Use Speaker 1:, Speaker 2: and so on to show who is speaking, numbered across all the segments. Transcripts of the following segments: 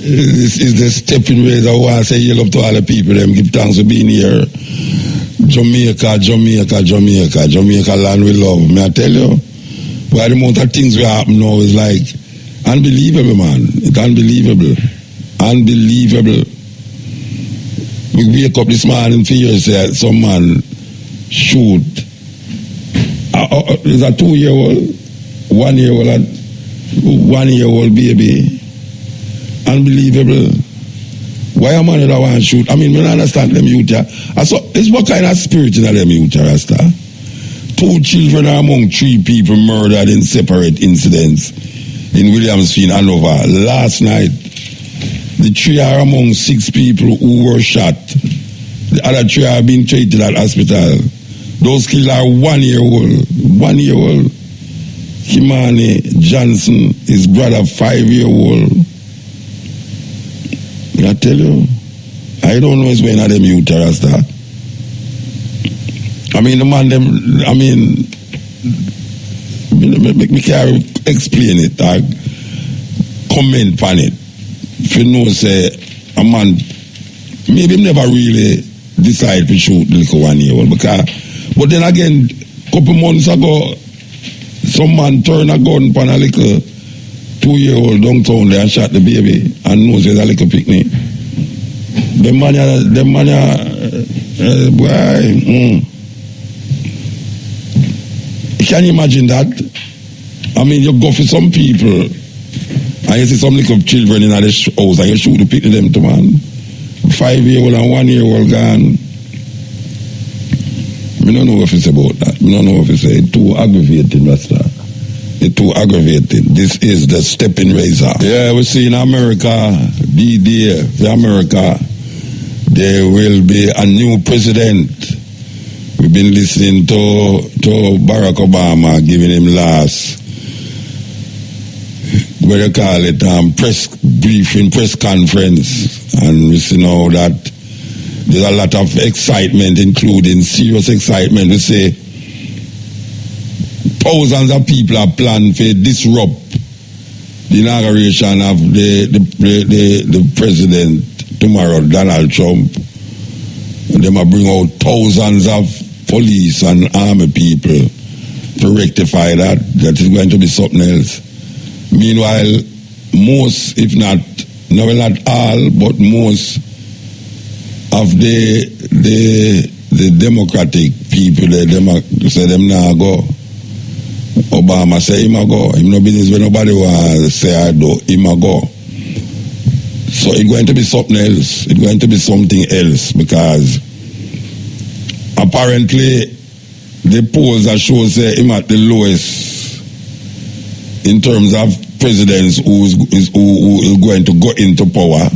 Speaker 1: This is the stepping ways. I want to say yell up to all the people. Them give thanks for being here. Jamaica, Jamaica, Jamaica, Jamaica land we love. May I tell you? Why the amount of things we happen now is like unbelievable, man. It's unbelievable. Unbelievable. We wake up this morning for you, say some man shoot. There's a 2-year-old, 1-year-old, and 1-year-old baby. Unbelievable. Why a man that want to shoot? I mean, we don't understand them youth. So, it's what kind of spirit in them youth, Rasta? 2 children are among 3 people murdered in separate incidents in Williamsfield, Hanover. Last night, the 3 are among 6 people who were shot. The other 3 are being treated at hospital. Those killed are 1-year-old. 1-year-old. Kimani Johnson, his brother, 5-year-old. I tell you, I don't know what's going on them youth, Rasta. I mean, the man, them, I mean, me can't explain it or comment on it. If you know, say, a man, maybe never really decide to shoot the little 1-year-old. But then again, a couple months ago, some man turned a gun upon a little 2-year-old downtown there and shot the baby and knows there's a little picnic. Them man, boy. Can you imagine that? I mean, you go for some people and you see some little children in the house and you shoot the picnic them to man. 5-year-old and 1-year-old gone. I don't know what to say about that. I don't know what to say. It's too aggravating, Master. It's too aggravating. This is the stepping razor. Yeah, we see in America, the America, there will be a new president. We've been listening to Barack Obama giving him last, what do you call it, press briefing, press conference. And we see now that there's a lot of excitement, including serious excitement. We say thousands of people are planning to disrupt the inauguration of the president tomorrow, Donald Trump. And they might bring out thousands of police and army people to rectify that. That is going to be something else. Meanwhile, most, if not all, but most of the democratic people, they say them now go. Obama say him a go. Him no business when nobody want to say I do. Him a go. So it's going to be something else. It's going to be something else because apparently the polls are showing say him at the lowest in terms of presidents who is going to go into power.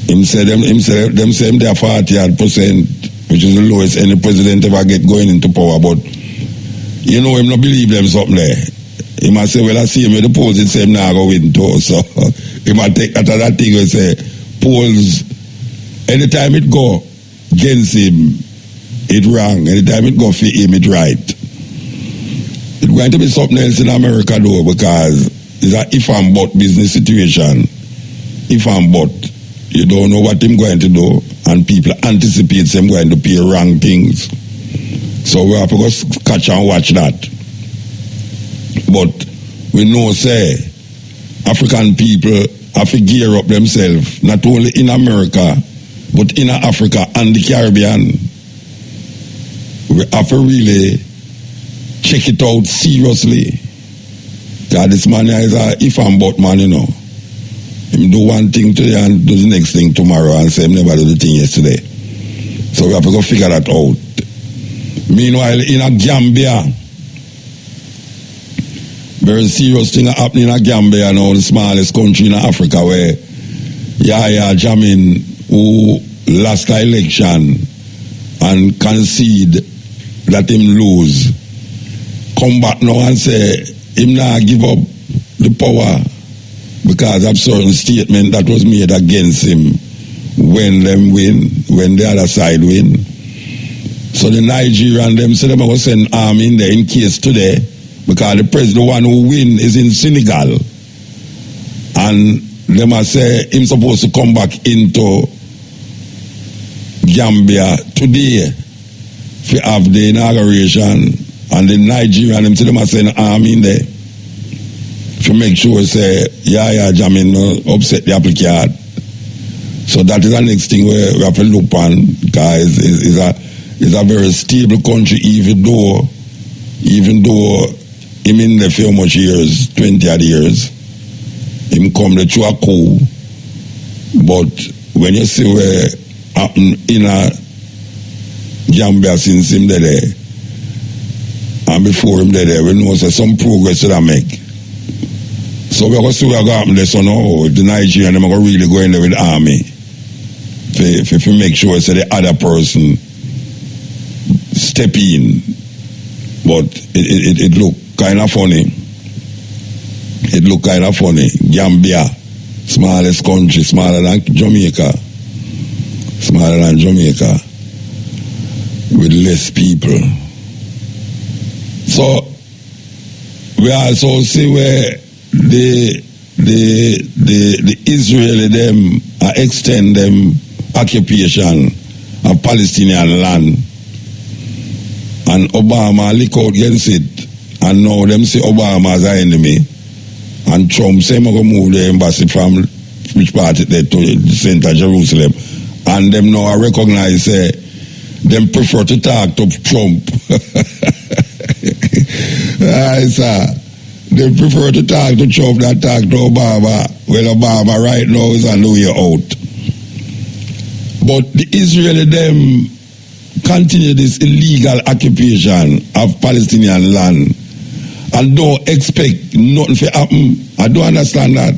Speaker 1: Him say them say they are 40%, which is the lowest any president ever get going into power. But you know him not believe them something there. He must say, well, I see him with the polls, it say him now go win too. So he might take that other thing and say polls, anytime it go against him, it wrong. Anytime it go for him, it right. It's going to be something else in America though, because it's a if and but business situation. If and but. You don't know what him going to do, and people anticipate him going to pay wrong things. So we have to go catch and watch that. But we know, say, African people have to gear up themselves, not only in America, but in Africa and the Caribbean. We have to really check it out seriously. Because this man is a if and but man, you know. Him do one thing today and do the next thing tomorrow and say him never do the thing yesterday. So we have to go figure that out. Meanwhile, in a Gambia, very serious thing happening in a Gambia now, the smallest country in Africa, where Yahya Jammeh, who lost the election and concede that him lose, come back now and say him now give up the power because of certain statement that was made against him when them win, when the other side win. So the Nigerian, them say them will send army in there in case today, because the president, the one who win is in Senegal. And them a say him supposed to come back into Gambia today to have the inauguration, and the Nigerian them say them a send an army in there to make sure say Yaya Jammeh no upset the apple cart. So that is the next thing we have to look on, because it's a very stable country, even though him in there for much years, 20 odd years, him come there through a coup. But when you see where happen in a Gambia since him there, and before him there, we know say some progress that I make. So we're going to see what happen there, so now if the Nigerian them are going to really go in there with the army if you make sure say the other person step in. But it look kind of funny. It look kind of funny. Gambia, smallest country, smaller than Jamaica, with less people. So we also see where the Israeli them extend them occupation of Palestinian land, and Obama lick out against it, and now them say Obama as an enemy, and Trump say going to move the embassy from which part there to the center Jerusalem, and them now recognize them prefer to talk to Trump. They prefer to talk to Trump than talk to Obama. Well, Obama right now is on the way out. But the Israeli them continue this illegal occupation of Palestinian land and don't expect nothing to happen. I don't understand that.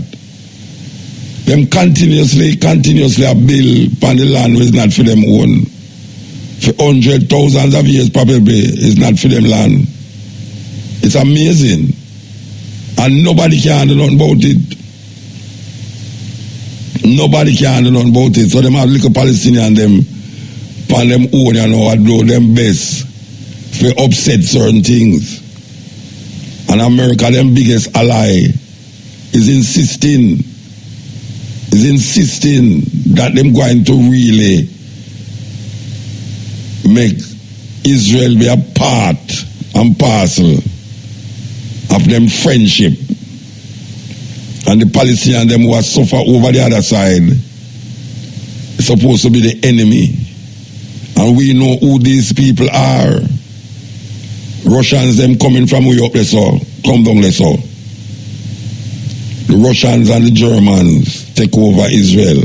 Speaker 1: Them continuously a bill upon the land is not for them own. For hundreds, thousands of years probably is not for them land. It's amazing. And nobody can do nothing about it. Nobody can do nothing about it. So them have little Palestinian them upon them own, you know, and do them best for upset certain things. And America, them biggest ally, is insisting that them going to really make Israel be a part and parcel of them friendship. And the Palestinians them who are suffer over the other side is supposed to be the enemy. And we know who these people are. Russians them coming from way up there, so come down there, so. The Russians and the Germans take over Israel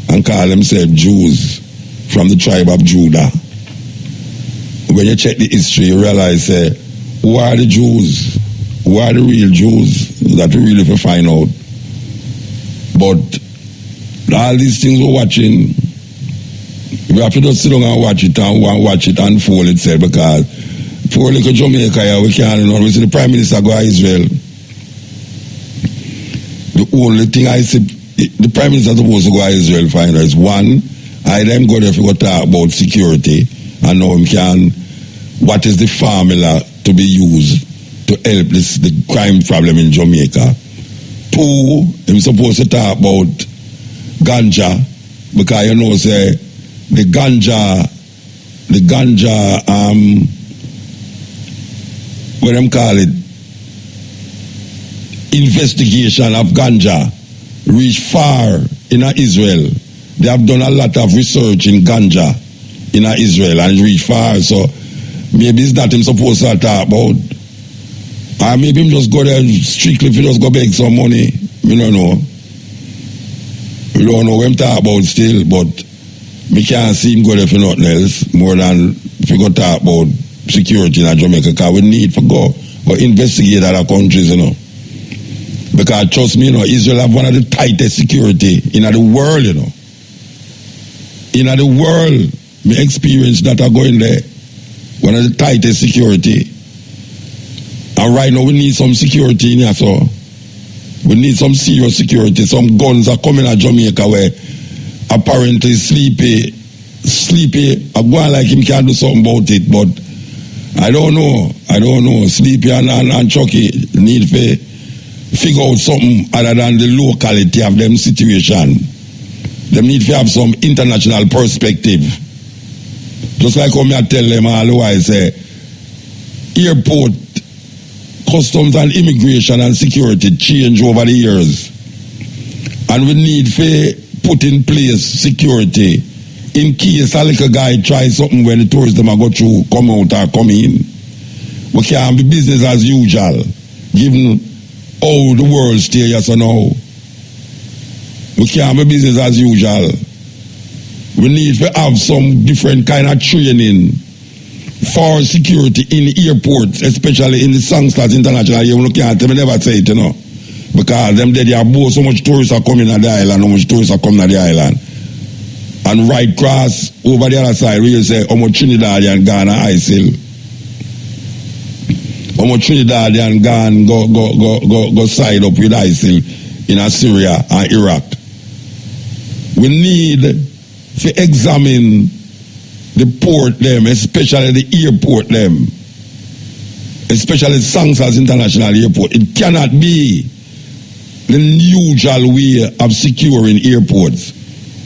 Speaker 1: and call themselves Jews from the tribe of Judah. When you check the history, you realize who are the Jews? Who are the real Jews? That we really find out. But all these things we're watching, we have to just sit down and watch it unfold itself, because poor little Jamaica, we can't know. We see the Prime Minister go to Israel. The only thing I see, the Prime Minister supposed to go to Israel find is one, I them go there to talk about security and know him can, what is the formula to be used to help the crime problem in Jamaica. Two, I'm supposed to talk about ganja, because you know say the ganja what them call it, investigation of ganja reach far in Israel. They have done a lot of research in ganja in Israel and reach far, so maybe it's that him supposed to talk about. Or maybe him just go there strictly if he just go beg some money. We don't know. We don't know what him talk about still, but we can't see him go there for nothing else more than if we go talk about security in Jamaica, because we need to go investigate other countries, you know. Because trust me, you know, Israel have one of the tightest security in the world, you know. In the world, me experience that are going there. One of the tightest security. And right now we need some security in here, so we need some serious security. Some guns are coming at Jamaica where apparently Sleepy, I'm going like him can't do something about it, but I don't know. Sleepy and Chucky need to figure out something other than the locality of them situation. They need to have some international perspective. Just like how I tell them all the while, say, airport, customs and immigration and security change over the years. And we need to put in place security in case a little guy tries something when the tourists them go through, come out or come in. We can't be business as usual, given how the world stays yes or no. We can't be business as usual. We need to have some different kind of training for security in airports, especially in the Songsters International. You can't never say it, you know. Because them there are both so much tourists are coming at the island, how much tourists are coming at the island. And right across over the other side, we say how much Trinidad and Ghana ISIL. How much Trinidad and Ghana go side up with ISIL in Syria and Iraq. We need to examine the port them, especially the airport them, especially Songsters International Airport. It cannot be the usual way of securing airports.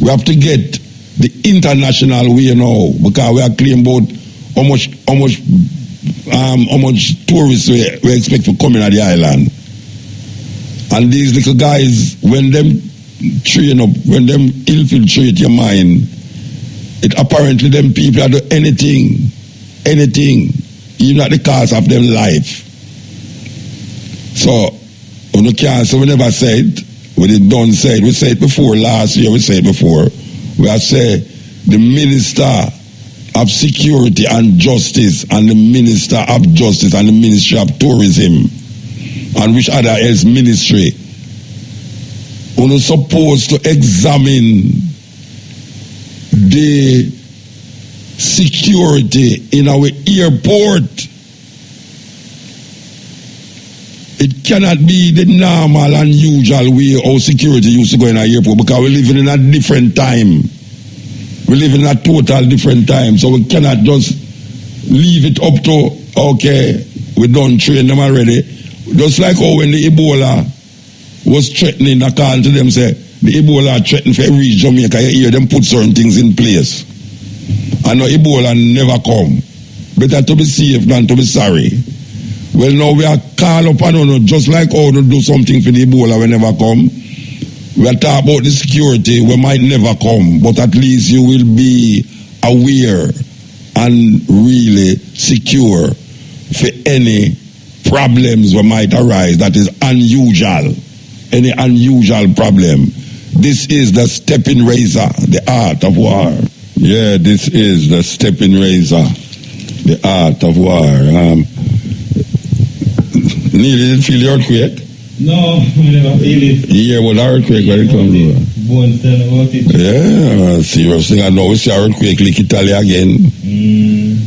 Speaker 1: We have to get the international way now, because we are claiming about how much tourists we expect to come in at the island. And these little guys, when them train up, when them infiltrate your mind, it apparently them people are do anything, even at the cost of their life. So, we can't say we never said, we did done say it. We said it before, last year we said it before. We have said the Minister of Security and Justice and the Minister of Justice and the Ministry of Tourism and which other else ministry we're supposed to examine the security in our airport. It cannot be the normal and usual way how security used to go in our airport, because we're living in a different time. We live in a total different time, so we cannot just leave it up to, okay, we don't train them already. Just like how when the Ebola was threatening, I call to them, say, the Ebola threatened for reach Jamaica, you hear them put certain things in place. And now Ebola never come. Better to be safe than to be sorry. Well, now we are called upon you, just like how to do something for the Ebola we never come. We are talking about the security, we might never come, but at least you will be aware and really secure for any problems we might arise that is unusual, any unusual problem. This is the stepping razor, the art of war. Yeah, this is the stepping razor, the art of war. Neil, did you feel the earthquake?
Speaker 2: No, I never feel it.
Speaker 1: Yeah, well, the earthquake, where it comes from?
Speaker 2: Bones tell about it.
Speaker 1: Yeah, serious thing. I know we see earthquake lick Italy again.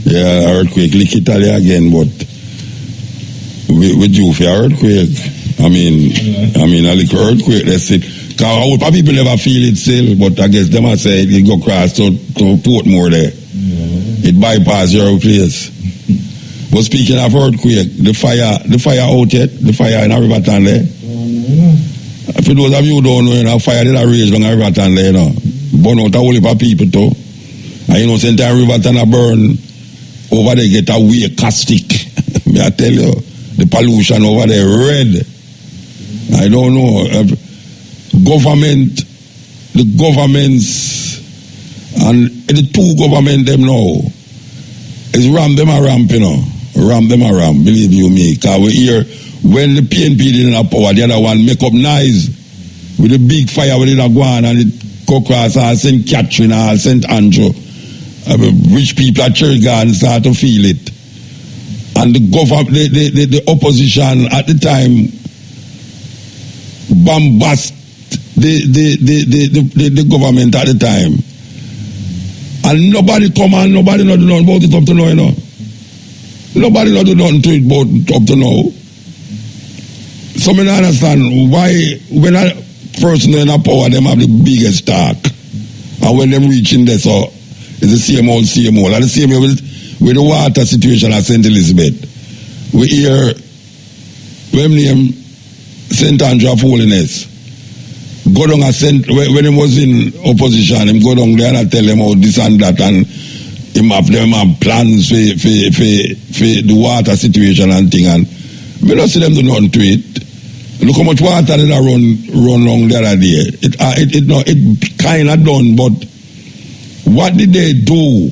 Speaker 1: Yeah, earthquake lick Italy again, but we do for earthquake. I mean, a little earthquake, that's it. Because people never feel it still, but I guess them I say it go across to Portmore there. Yeah. It bypass your place. But speaking of earthquake, the fire out yet? The fire in Riverton there? For those of you who don't know, you know, fire did a rage on Riverton there, you know. Burn out a whole heap of people too. And you know, sometimes Riverton a burn, over there get a weak caustic. May I tell you, the pollution over there red. I don't know. The governments, and the two government them now, is ramp them a ramp, you know. Ramp them a ramp, believe you me. Because we hear when the PNP didn't have power, the other one make up nice with the big fire with it go on and it go across all St. Catherine, all St. Andrew. Rich people at Cherrygarden start to feel it. And the opposition at the time bombast the government at the time. And nobody come and nobody not do nothing about it up to now, you know. Nobody not do nothing to it about up to now. So I don't understand why when a person in a power, them have the biggest talk. And when them reaching there, so it's the same old. And the same with the water situation at St. Elizabeth. We hear, when name St. Andrew of Holiness. Go down when he was in opposition, him go down there and tell them how this and that, and him have plans for the water situation and thing, and we don't see them do nothing to it. Look how much water they run along the other day. It kind of done, but what did they do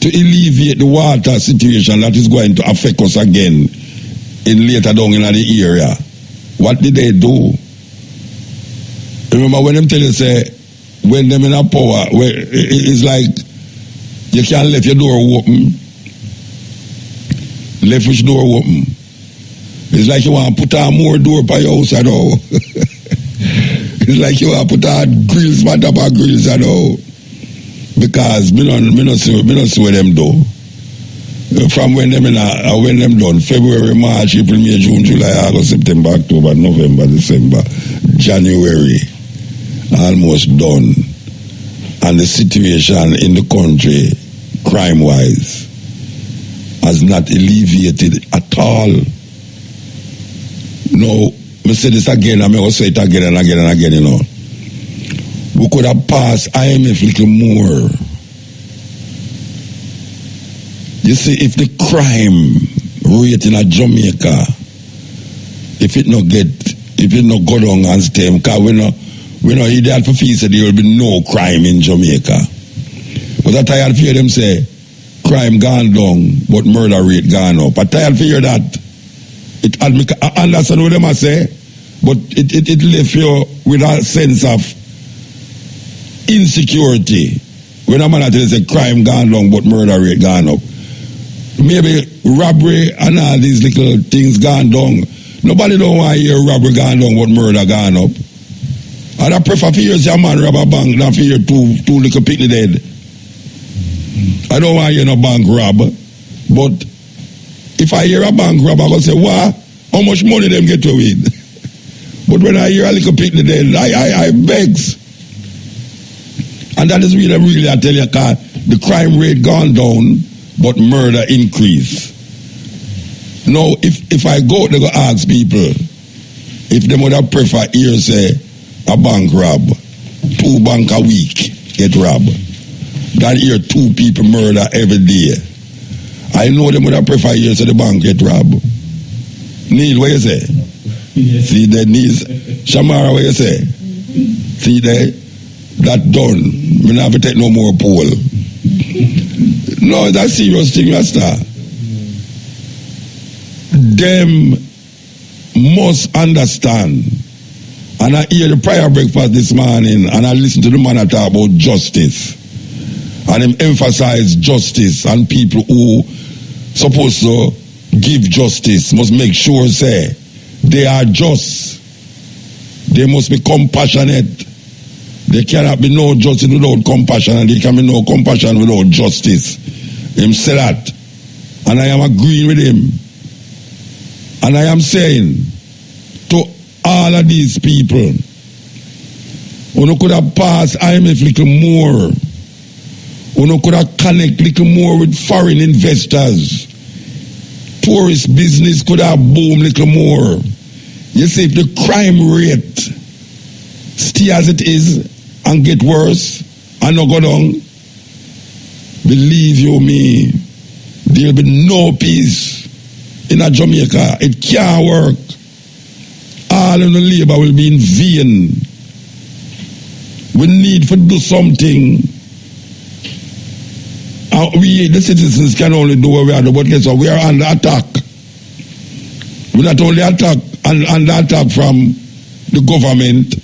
Speaker 1: to alleviate the water situation that is going to affect us again in later down in the area? What did they do? Remember when them tell you, say, when them in a power, it's like you can't let your door open. Left which door open? It's like you want to put on more door by your house, I know. It's like you want to put on grills, man, top of grills, I know. Because me don't see what them do. From when them done, February, March, April, May, June, July, August, September, October, November, December, January, almost done. And the situation in the country, crime-wise, has not alleviated at all. No, I say this again, I'm going to say it again and again and again, you know. We could have passed IMF a little more. You see, if the crime rate in Jamaica, if it not go down and stay, because we know ideal for fees that there will be no crime in Jamaica. But I tired to hear them say, crime gone down, but murder rate gone up. I tired to hear that. I understand what them I say, but it left you with a sense of insecurity. When a man tell you say crime gone down, but murder rate gone up. Maybe robbery and all these little things gone down. Nobody don't want to hear robbery gone down, but murder gone up. And I prefer to hear a man rob a bank than to hear two little picnic dead. I don't want to hear no bank rob. But if I hear a bank rob, I'm going to say, what? How much money them get to with? But when I hear a little picnic dead, I begs. And that is really, I tell you, the crime rate gone down, but murder increase. Now, if I go to go ask people, if they would have prefer here, say, a bank rob, 2 bank a week get robbed, than here 2 people murder every day. I know them would have prefer here, so the bank get robbed. Neil, what you say? Yes. See that, Neil? Shamara, what you say? See that? That done. We don't have to take no more poll. No, that's serious thing, Master. Them must understand. And I hear the prayer breakfast this morning, and I listen to the man talk about justice. And him emphasize justice, and people who supposed to give justice must make sure, say, they are just. They must be compassionate. There cannot be no justice without compassion, and there can be no compassion without justice. Him say that. And I am agreeing with him. And I am saying to all of these people, you could have passed IMF a little more. You could have connect a little more with foreign investors. Tourist business could have boomed a little more. You see, if the crime rate stay as it is and get worse and not go down, believe you me, there'll be no peace in Jamaica. It can't work. All of the labor will be in vain. We need to do something. We, the citizens, can only do what we are doing, but guess what? We are under attack. We're not only under attack from the government,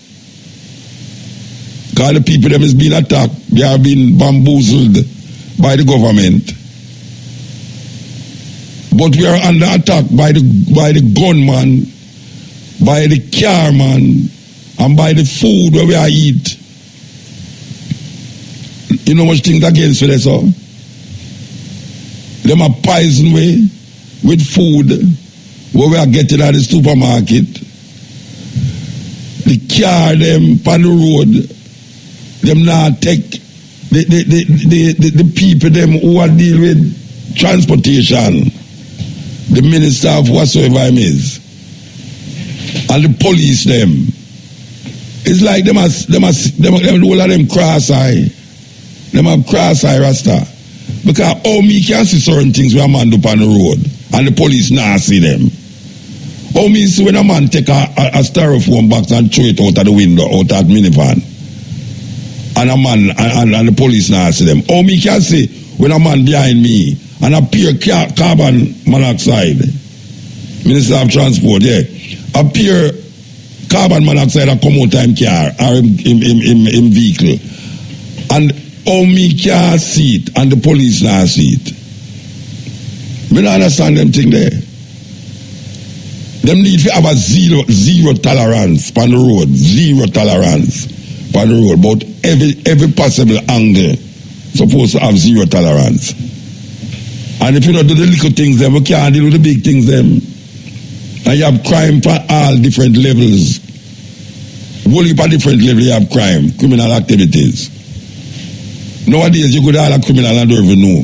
Speaker 1: because the people them is being attacked. They are being bamboozled by the government. But we are under attack by the gunman, by the car man, and by the food where we are eat. You know much things against for this, so? Them are poison way with food where we are getting at the supermarket. The car them on the road, them now take the people them who are dealing with transportation, the minister of whatsoever him is, and the police them. It's like them all of them cross-eye. Them have cross-eye Rasta. Because how me can see certain things when a man up on the road and the police not see them. How me see when a man take a styrofoam box and throw it out of the window, out of the minivan. And a man and the police not see them. How me can see when a man behind me and appear carbon monoxide. Minister of Transport, yeah. Appear carbon monoxide that come out of him car or in vehicle. And how me can't see it and the police not see it. Me don't understand them thing there. Them need to have a zero tolerance on the road. Zero tolerance on the road. But every possible angle supposed to have zero tolerance. And if you don't do the little things then we can't deal with the big things then. And you have crime for all different levels. Only for different levels you have crime, criminal activities. Nowadays you could all a criminal and don't even know.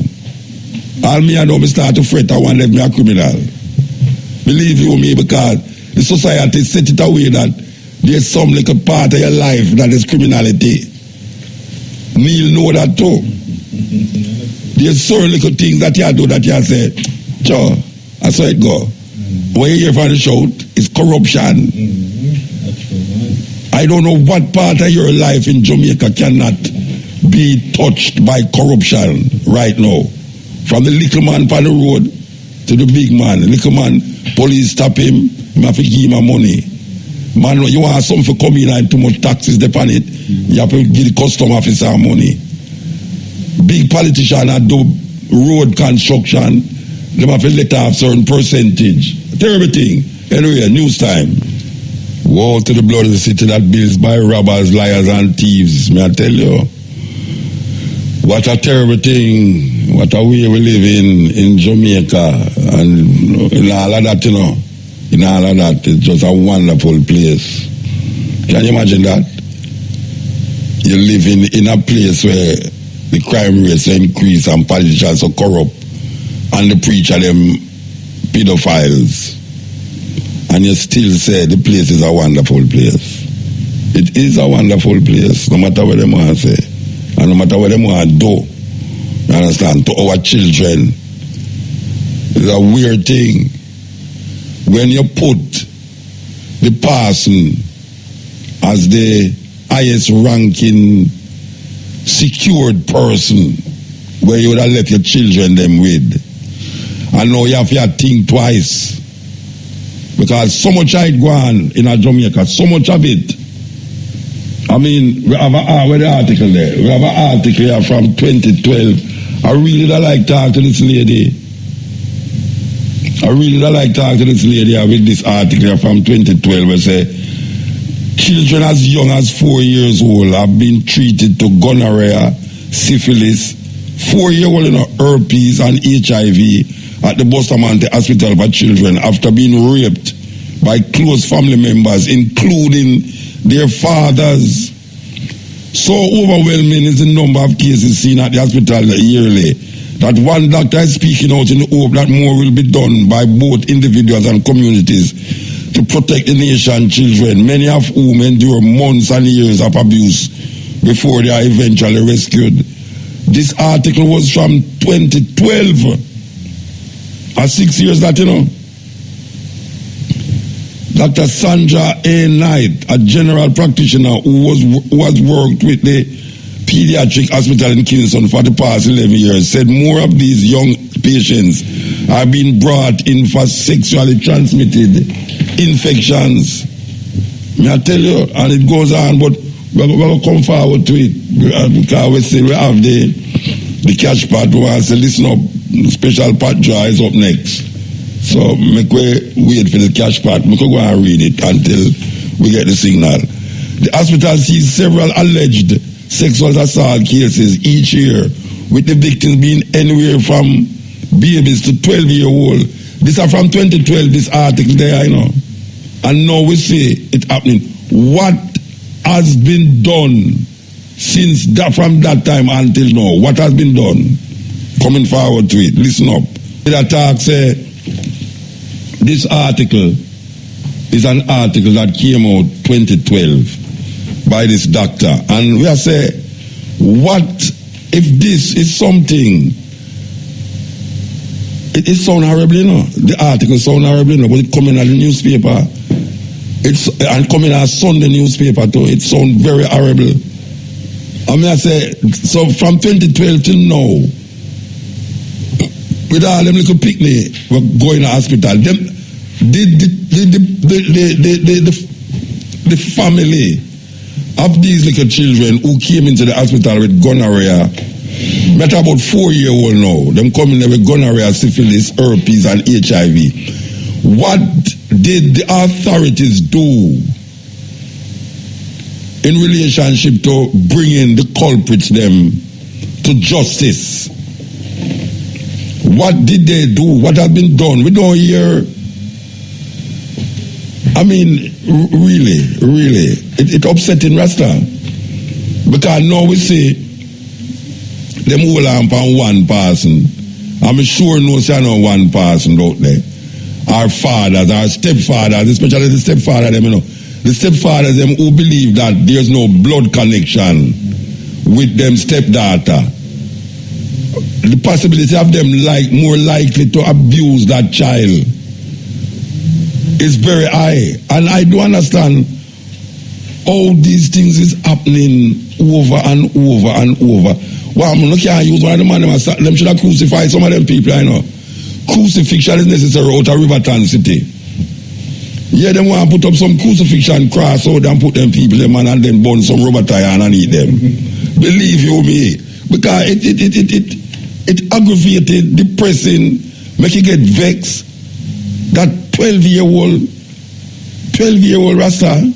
Speaker 1: All me I know me start to fret I want to let me a criminal. Believe you me, because the society set it away that there's some little part of your life that is criminality. Neil know that too. There's certain little things that you do that you say, sure, that's how it go. When you hear from the shout, it's corruption. I don't know what part of your life in Jamaica cannot be touched by corruption right now. From the little man on the road to the big man. The little man, police stop him, you have to give him money. Man, you want something for coming in and too much taxes depend it, you have to give the custom officer money. Big politician that do road construction, they have to let off certain percentage. Terrible thing. Anyway, news time. Woe to the blood of the city that builds by robbers, liars and thieves. May I tell you? What a terrible thing. What a way we live in Jamaica. And in all of that, you know. In all of that, it's just a wonderful place. Can you imagine that? You live in a place where the crime rates increase and politicians are corrupt and the preacher them pedophiles. And you still say the place is a wonderful place. It is a wonderful place, no matter what they want to say. And no matter what they want to do. You understand? To our children. It's a weird thing. When you put the person as the highest ranking secured person where you would have let your children them with, and now you have to think twice, because so much I go on in Jamaica, so much of it. I mean, we have the article there. We have an article here from 2012. I really don't like talk to this lady. I really don't like talk to this lady with this article here from 2012 where say children as young as 4 years old have been treated to gonorrhea, syphilis, 4-year-old herpes and HIV at the Bustamante Hospital for Children after being raped by close family members, including their fathers. So overwhelming is the number of cases seen at the hospital yearly that one doctor is speaking out in the hope that more will be done by both individuals and communities to protect the nation's children, many of whom endure months and years of abuse before they are eventually rescued. This article was from 2012. 6 years that, you know. Dr. Sandra A. Knight, a general practitioner who has worked with the pediatric hospital in Kingston for the past 11 years, said more of these young patients are being brought in for sexually transmitted infections. May I tell you, and it goes on, but we're going to come forward to it because we still have the cash part. We want to listen up. Special part draw is up next. So make we wait for the cash part. We can go and read it until we get the signal. The hospital sees several alleged sexual assault cases each year, with the victims being anywhere from babies to 12-year-old. These are from 2012, this article there, you know. And now we see it happening. What has been done since that, from that time until now? What has been done? Coming forward to it. Listen up. The attack say this article is an article that came out 2012 by this doctor. And we are saying, what if this is something? It sounds horrible, you know. The article sounds horrible, you know, but it coming out the newspaper. And coming out Sunday newspaper too. It sounds very horrible. I mean, I say, so from 2012 till now, with all them little picnic, we're going to hospital. Them, the family of these little children who came into the hospital with gonorrhea, met about 4-year-old now, them coming there with gonorrhea, syphilis, herpes, and HIV. What did the authorities do in relationship to bringing the culprits them to justice? What did they do? What has been done? We don't hear. I mean, really, it upsetting Rasta. Because now we see them all on one person. I'm sure no say no one person out there. Our fathers, our stepfathers, especially the stepfather them, you know. The stepfathers them who believe that there's no blood connection with them stepdaughter. The possibility of them more likely to abuse that child is very high. And I do understand all these things is happening over and over and over. Well, I'm not can't use one of the man them should have crucified some of them people, I know. Crucifixion is necessary out of Riverton City. Yeah, them want to put up some crucifixion cross out and put them people them and then burn some rubber tire and eat them. Believe you me. Because it aggravated, depressing, make you get vexed. That 12-year-old Rasta,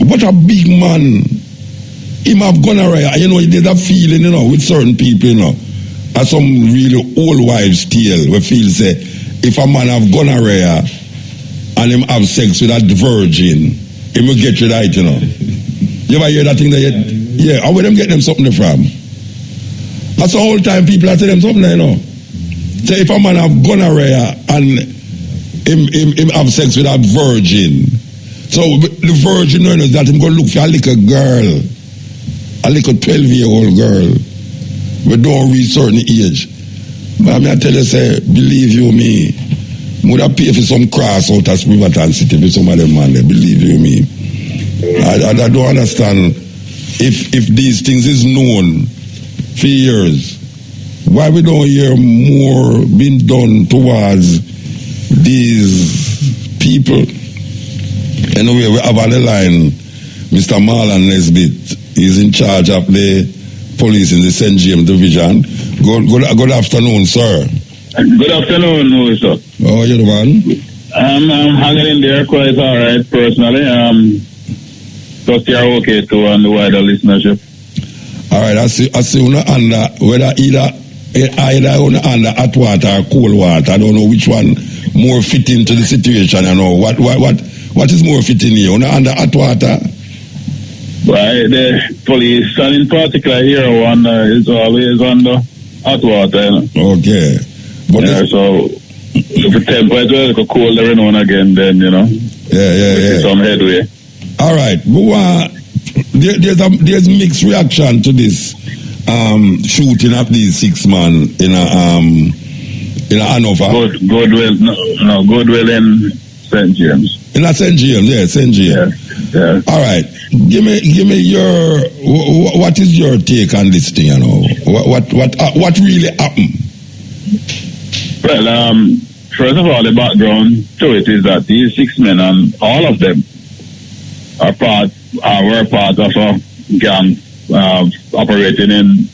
Speaker 1: what a big man. Him have gonorrhea. You know, there's a feeling, you know, with certain people, you know, as some really old wives' tale, we feel say, if a man have gonorrhea and him have sex with a virgin, he will get you right, you know. You ever hear that thing there yet? Yeah, how will them get them something from? That's the whole time people are telling them something, you know. So if a man have gonorrhea and him have sex with a virgin, so the virgin knows that him go look for a little girl, a little 12-year-old girl, but don't reach certain age. But I tell you, say, believe you me, would have pay for some cross out of Riverton City with some of them man there, believe you me. I don't understand if these things is known for years, why we don't hear more being done towards these people. Anyway, we have on the line Mr. Marlon Nesbitt. He's in charge of the police in the St. James Division. Good afternoon, sir.
Speaker 3: Good afternoon, sir.
Speaker 1: Oh, you're the man?
Speaker 3: I'm hanging in there quite all right, personally. Trust you're okay too on the wider listenership. All right, I see una under, whether either una under hot water or cold water. I don't know which one more fitting to the situation. I know what is more fitting here. Una under hot water. Right, the police, and in particular here one is always under hot water. You know?
Speaker 1: Okay, but
Speaker 3: yeah, so if the temperature is cold every now and again, then you know.
Speaker 1: Yeah.
Speaker 3: Some headway.
Speaker 1: All right, but there's mixed reaction to this shooting of these 6 men in Hanover.
Speaker 3: Goodwill in St. James.
Speaker 1: In St. James, yeah, St. James.
Speaker 3: Yeah.
Speaker 1: All right, give me your what is your take on this thing? You know, what really happened?
Speaker 3: Well, first of all, the background to it is that these 6 men, and all of them were part of a gang operating in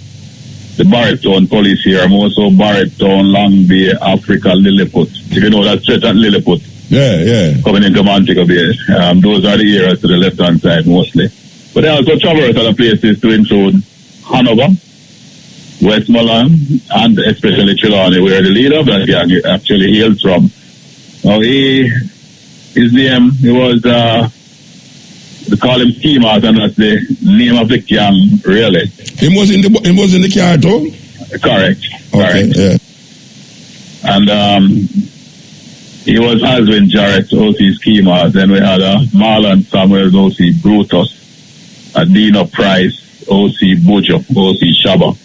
Speaker 3: the Barretown police here, more so Barretown, Long Bay, Africa, Lilliput. If you know that stretch at Lilliput.
Speaker 1: Yeah.
Speaker 3: Coming into Montego Bay. Those are the areas to the left-hand side mostly. But they also traverse other places to include Hanover, Westmoreland, and especially Trelawney, where the leader of that gang actually hails from. Now, his name, he was, they call him Schemas, and that's the name of the gang, really.
Speaker 1: He was in the car too?
Speaker 3: Correct.
Speaker 1: Okay, yeah.
Speaker 3: And He was Alvin Jarrett, OC Schema. Then we had Marlon Samuels, OC Brutus, Dino Price, OC Bojo, OC Shaba,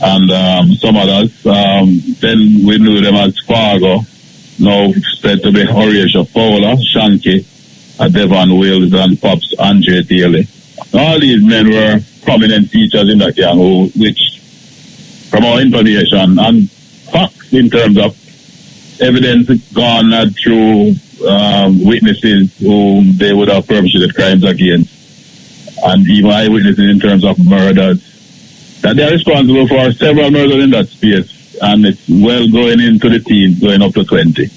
Speaker 3: and some others. Then we knew them as Fargo, now said to be Horatio Fowler, Shanky, Devon Wills, and Pops Andre Daly. All these men were prominent features in that gang, which, from our information and facts in terms of evidence garnered through witnesses whom they would have perpetrated crimes against, and even eyewitnesses in terms of murders, that they are responsible for several murders in that space, and it's well going into the teens, going up to 20.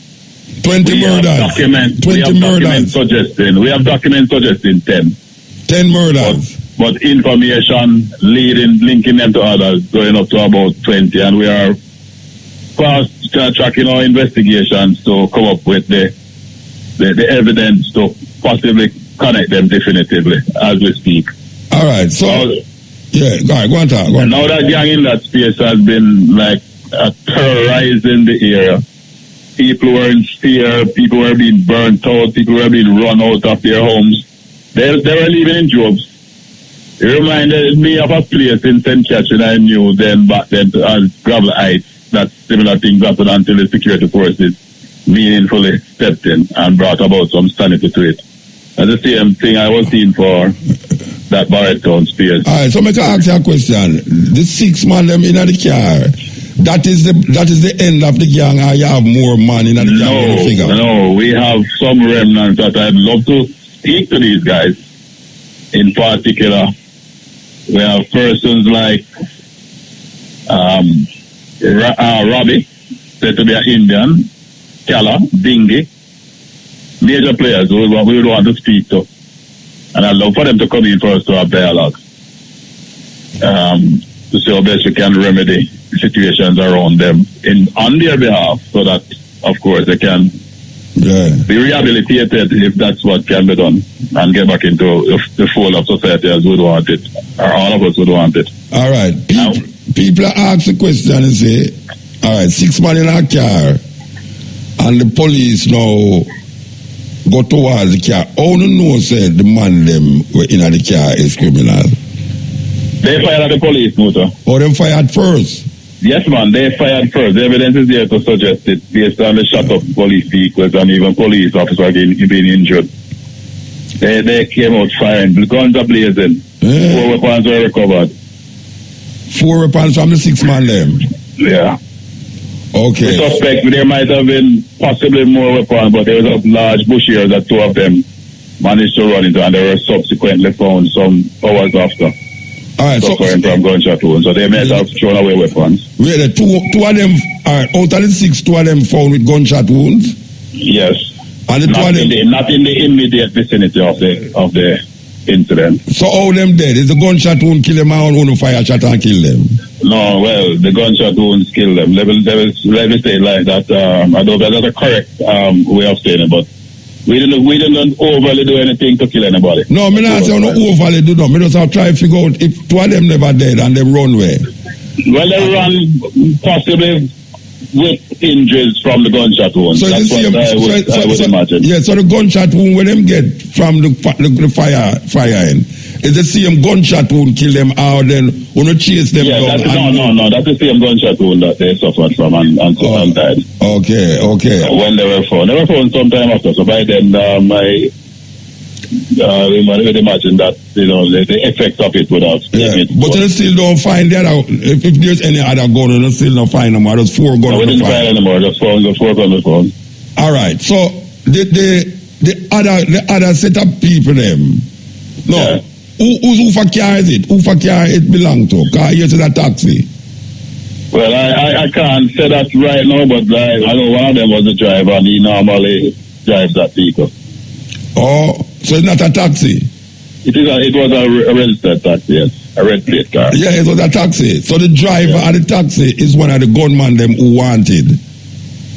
Speaker 1: 20 murders.
Speaker 3: We have documents suggesting 10.
Speaker 1: 10 murders.
Speaker 3: But information linking them to others, going up to about 20, and we are fast tracking our investigations to come up with the evidence to possibly connect them definitively as we speak.
Speaker 1: All right, so yeah, go on.
Speaker 3: Now that gang in that space has been like terrorizing the area. People were in fear, people were being burnt out, people were being run out of their homes. They were living in droves. It reminded me of a place in St. Catherine I knew back then as Gravel Heights. That similar things happened until the security forces meaningfully stepped in and brought about some sanity to it. That's the same thing I was seeing for that Barrett Town space.
Speaker 1: All right, so I can ask you a question. The 6 man them in the car, that is the end of the gang, or you have more man in the gang?
Speaker 3: No, we have some remnants that I'd love to speak to these guys. In particular, we have persons like Robbie, said to be an Indian, Kala, Dingy, major players we would want to speak to. And I'd love for them to come in for us to have dialogue. To see how best we can remedy situations around them on their behalf, so that, of course, they can be rehabilitated if that's what can be done, and get back into the fold of society as we would want it, or all of us would want it.
Speaker 1: All right. People ask the question and say, all right, 6 man in a car, and the police now go towards the car. How do you know, say, the man them were in the car is criminal?
Speaker 3: They fired at the police, Muta.
Speaker 1: Oh, them fired first?
Speaker 3: Yes, man, they fired first. The evidence is there to suggest it, based on the shot of police vehicles and even police officers being injured. They came out firing. The guns are blazing. 4 weapons were recovered. 4 weapons from the 6 man them? Yeah.
Speaker 1: Okay.
Speaker 3: We suspect there might have been possibly more weapons, but there was a large bush here that 2 of them managed to run into, and they were subsequently found some hours after.
Speaker 1: All right,
Speaker 3: suffering from gunshot wounds, so they may have thrown away weapons.
Speaker 1: Wait, two of them, out of the 6, 2 of them found with gunshot wounds?
Speaker 3: Yes.
Speaker 1: And the
Speaker 3: not in the immediate vicinity of the incident.
Speaker 1: So all them dead? Is the gunshot wound kill them, or no fire shot and kill them?
Speaker 3: No, well, the gunshot wounds kill them. Let me say like that. I don't know if that's a correct way of saying it, but we didn't overly do anything to kill anybody.
Speaker 1: No, me not say no overly do no. Me just have try to figure out if 2 of them never dead and them run away.
Speaker 3: Well, they run possibly with injuries from the gunshot wound. So that's what I would imagine.
Speaker 1: Yeah, so the gunshot wound when them get from the fire end, is the same gunshot wound kill them out, then when you chase them down?
Speaker 3: No, that's the same gunshot wound that they suffered from and died.
Speaker 1: Okay.
Speaker 3: When they were found sometime after. So by then, we would imagine that, the effects of it would have.
Speaker 1: But you still don't find that out. If there's any other gun, you still don't find them. Or just 4 guns.
Speaker 3: No, we didn't find anymore. Just found the 4 guns found.
Speaker 1: All right. So the other set of people them. No. Yeah. Who for car is it? Who for car it belong to? Car here to the taxi.
Speaker 3: Well, I can't say that right now, but I know one of them was the driver, and he normally drives that vehicle.
Speaker 1: Oh, so it's not a taxi?
Speaker 3: It was a registered taxi, yes. A red plate car.
Speaker 1: Yeah, it was a taxi. So the driver of the taxi is one of the gunmen them who wanted.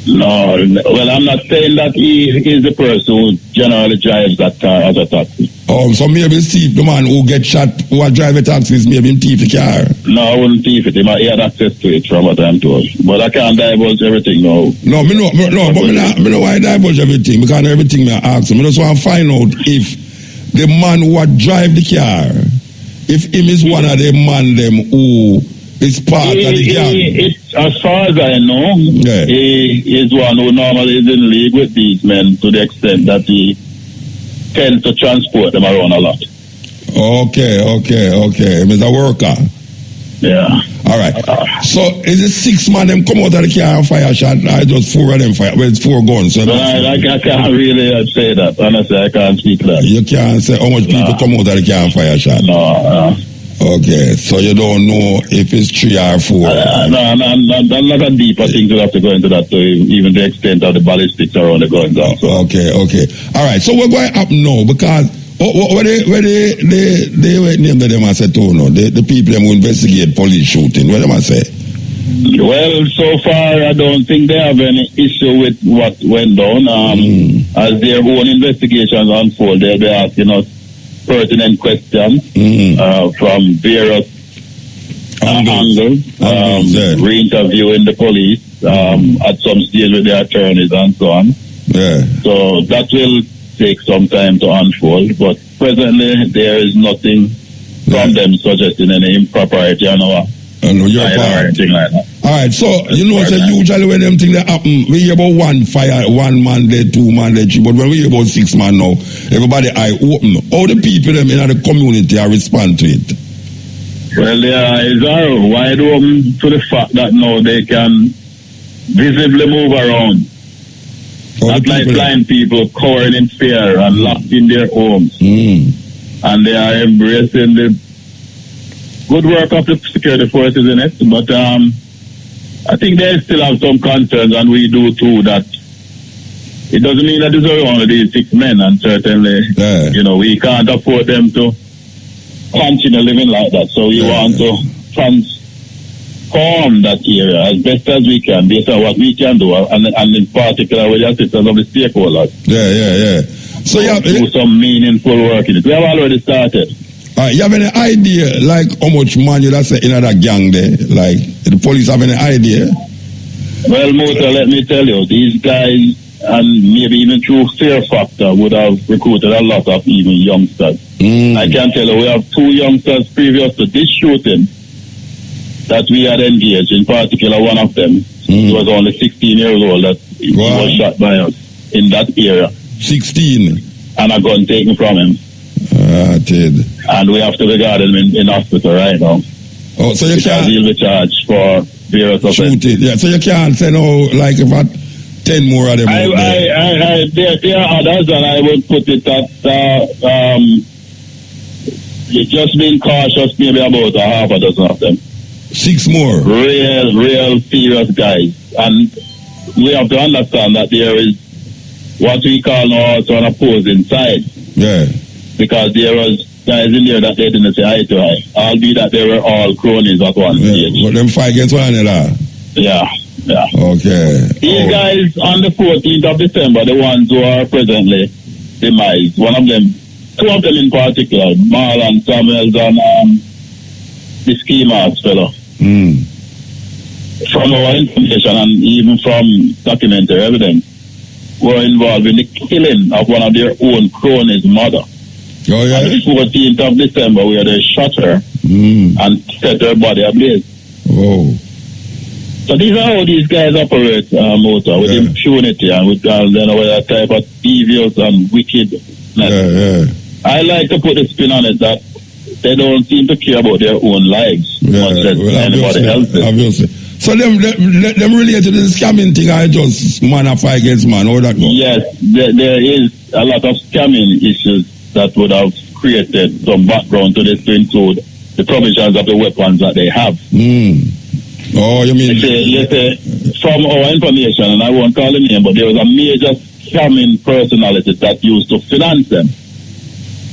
Speaker 3: No, well, I'm not saying that he is the person who generally drives that car as a taxi.
Speaker 1: So maybe Steve, the man who get shot, who drive a taxi, maybe him thief the car.
Speaker 3: No, I wouldn't thief it. He had access to it from what I'm told. But I can't divulge everything now.
Speaker 1: No, but I know why I divulge everything, because everything I ask him. I just want to find out if the man who drive the car, if him is one of the man them who is part of the gang.
Speaker 3: As far as I know, he is one who normally is in league with these men to the extent that he tends to transport them around a lot.
Speaker 1: Okay. He's a worker.
Speaker 3: Yeah.
Speaker 1: All right. So is it 6 man them come out of the car and fire shot? I just 4 of them fire. Well, it's 4 guns. So
Speaker 3: I can't really say that. Honestly, I can't speak that.
Speaker 1: You can't say how much people come out of the car and fire shot?
Speaker 3: No.
Speaker 1: Okay, so you don't know if it's 3 or 4.
Speaker 3: No, a lot of deeper things will have to go into that, so even the extent of the ballistics around the guns. Also.
Speaker 1: Okay. All right, so we're going up now because where they name them I said to no, the people who investigate police shooting. What am I say?
Speaker 3: Well, so far I don't think they have any issue with what went down. As their own investigations unfold, they'll be asking us pertinent questions from various angles, re-interviewing the police at some stage with their attorneys and so on.
Speaker 1: Yeah. So
Speaker 3: that will take some time to unfold, but presently there is nothing from them suggesting any impropriety on our
Speaker 1: your part.
Speaker 3: Or anything like that.
Speaker 1: All right, so you know, so usually when them things that happen, we hear about 1 fire, 1 man dead, 2 man dead, but when we hear about 6 man now, everybody eye open. All the people them in the community are respond to it.
Speaker 3: Well, their eyes are wide open to the fact that now they can visibly move around. Not like blind people cowering in fear and locked in their homes. And they are embracing the good work of the security forces in it, but I think they still have some concerns, and we do too, that it doesn't mean that there's only these 6 men, and certainly, we can't afford them to continue living like that. So we want to transform that area as best as we can, based on what we can do, and in particular with the assistance of the stakeholders.
Speaker 1: Yeah. So
Speaker 3: do some meaningful work in it. We have already started.
Speaker 1: You have any idea, like, how much money that's in that gang there? Like, the police have any idea?
Speaker 3: Well, Muta, let me tell you, these guys, and maybe even through fear factor, would have recruited a lot of even youngsters. I can tell you, we have 2 youngsters previous to this shooting that we had engaged. In particular, one of them was only 16 years old that he was shot by us in that area.
Speaker 1: 16?
Speaker 3: And a gun taken from him. And we have to regard him in hospital right now.
Speaker 1: Oh, so you can't...
Speaker 3: He'll be charged for various offenses.
Speaker 1: Yeah, so you can't say no, like about 10 more of them.
Speaker 3: There are others, and I would put it that just being cautious, maybe about a half a dozen of them.
Speaker 1: 6 more?
Speaker 3: Real serious guys. And we have to understand that there is what we call now also an opposing side.
Speaker 1: Yeah.
Speaker 3: Because there was guys in there that they didn't say eye to eye, albeit that they were all cronies at one stage.
Speaker 1: But them fight against one another?
Speaker 3: Yeah.
Speaker 1: Okay.
Speaker 3: These guys on the 14th of December, the ones who are presently demised, one of them, 2 of them in particular, Marlon Samuels and the Ski Mask fellow. From our information and even from documentary evidence, were involved in the killing of one of their own cronies' mother.
Speaker 1: Oh, yeah?
Speaker 3: On the 14th of December, where they shot her and set her body ablaze.
Speaker 1: Oh.
Speaker 3: So these are how these guys operate, Mota, with impunity and with that type of devious and wickedness. I like to put a spin on it that they don't seem to care about their own lives much as anybody else's.
Speaker 1: Obviously. So them related to the scamming thing, I just man a fight against man, how that go?
Speaker 3: Yes, there is a lot of scamming issues that would have created some background to this to include the provisions of the weapons that they have.
Speaker 1: Oh, you mean...
Speaker 3: From our information, and I won't call the name, but there was a major scamming personality that used to finance them.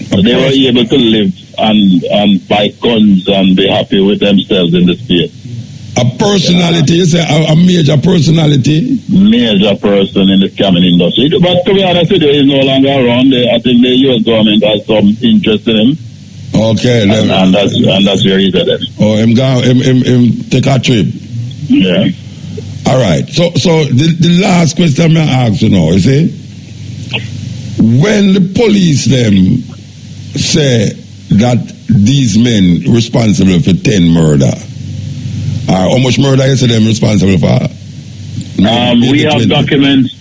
Speaker 3: So they were able to live and buy guns and be happy with themselves in the space.
Speaker 1: A personality, you say a major personality?
Speaker 3: Major person in the scamming industry. But to be honest with you, he's no longer around. I think the US government has some interest in him.
Speaker 1: Okay.
Speaker 3: And that's where he's at.
Speaker 1: Oh, him take a trip.
Speaker 3: Yeah.
Speaker 1: All right. So the last question I ask you now, you see, when the police them say that these men responsible for 10 murder, how much murder you say them responsible for?
Speaker 3: We have 20 documents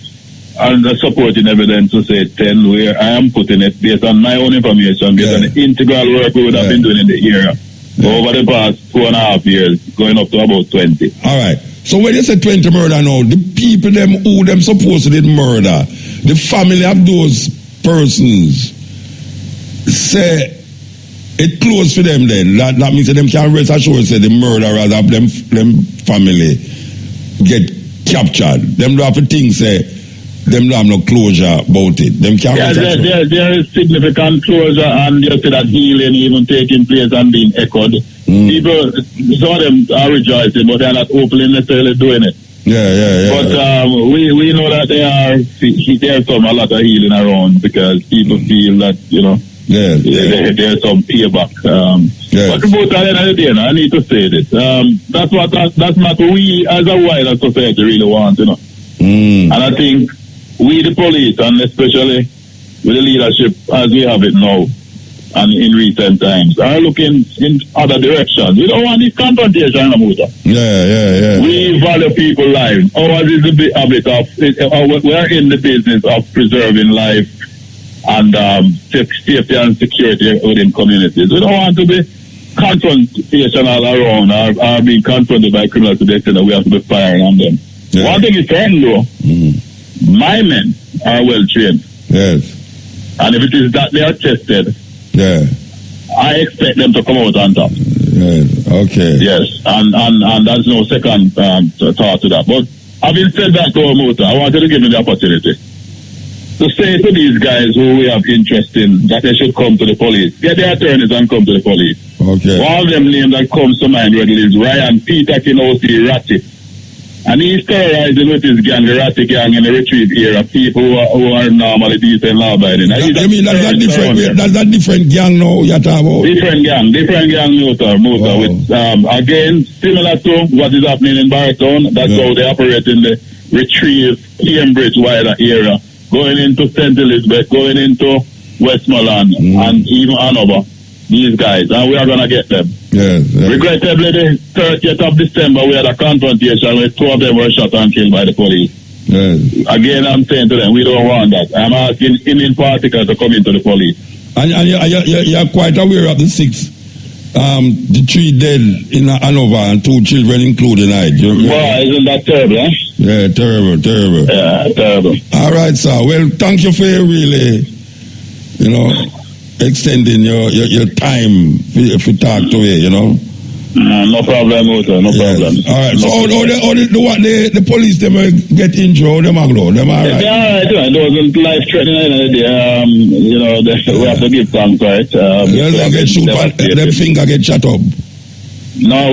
Speaker 3: and the supporting evidence to say 10, where I am putting it based on my own information, based on the integral work we would have been doing in the area over the past 2.5 years, going up to about 20.
Speaker 1: All right. So when you say 20 murder now, the people them who them supposedly murder, the family of those persons say it close for them then. That means that them can rest assured say the murderers of them family get captured. Them don't have to think say them don't have no closure about it. Them can
Speaker 3: there is significant closure, and you see that healing even taking place and being echoed. People, some of them are rejoicing, but they're not openly necessarily doing it.
Speaker 1: Yeah.
Speaker 3: But we know that there's a lot of healing around, because people feel that, you know, there's some payback. But both at the end of the day, I need to say this. That's not what we as a wider society really want, you know. And I think we, the police, and especially with the leadership as we have it now and in recent times, are looking in other directions. We don't want this confrontation, Muta.
Speaker 1: Yeah.
Speaker 3: We value people's lives. Ours is the habit of, we are in the business of preserving life and safety and security within communities. We don't want to be confrontational around or being confronted by criminals to the extent that we have to be firing on them. Yeah. One thing is certain though, my men are well trained.
Speaker 1: Yes.
Speaker 3: And if it is that they are tested, I expect them to come out on top.
Speaker 1: Yes. Okay.
Speaker 3: Yes. And there's no second thought to that. But having said that, Muta, I wanted to give you the opportunity to say to these guys who we have interest in that they should come to the police. Get their attorneys and come to the police.
Speaker 1: Okay.
Speaker 3: One of them names that comes to mind readily is Ryan Peter Kinosi Ratty. And he's terrorizing with his gang, the Ratty gang in the Retrieve era, people who are normally decent law-abiding.
Speaker 1: You mean that's a different gang now you're talking about?
Speaker 3: Different gang, Muta. With, again, similar to what is happening in Barretown. That's how they operate in the Retrieve, Cambridge wider area, going into St. Elizabeth, going into Westmoreland, and even Hanover. These guys, and we are going to get them.
Speaker 1: Yes.
Speaker 3: Regrettably, the 30th of December, we had a confrontation where 2 of them were shot and killed by the police.
Speaker 1: Yes.
Speaker 3: Again, I'm saying to them, we don't want that. I'm asking him in particular to come into the police.
Speaker 1: And you're quite aware of the 6, the 3 dead in Hanover and 2 children included.
Speaker 3: Wow, isn't that terrible, eh?
Speaker 1: Yeah, terrible.
Speaker 3: Yeah, terrible.
Speaker 1: All right, sir. Well, thank you for really, extending your time if you talk to it,
Speaker 3: No problem, Muta, no problem.
Speaker 1: All right, so the police, them get injured, them are all right?
Speaker 3: Yeah, it wasn't life-threatening. We have to give thanks, right?
Speaker 1: They get shoot, them finger get shut up.
Speaker 3: No,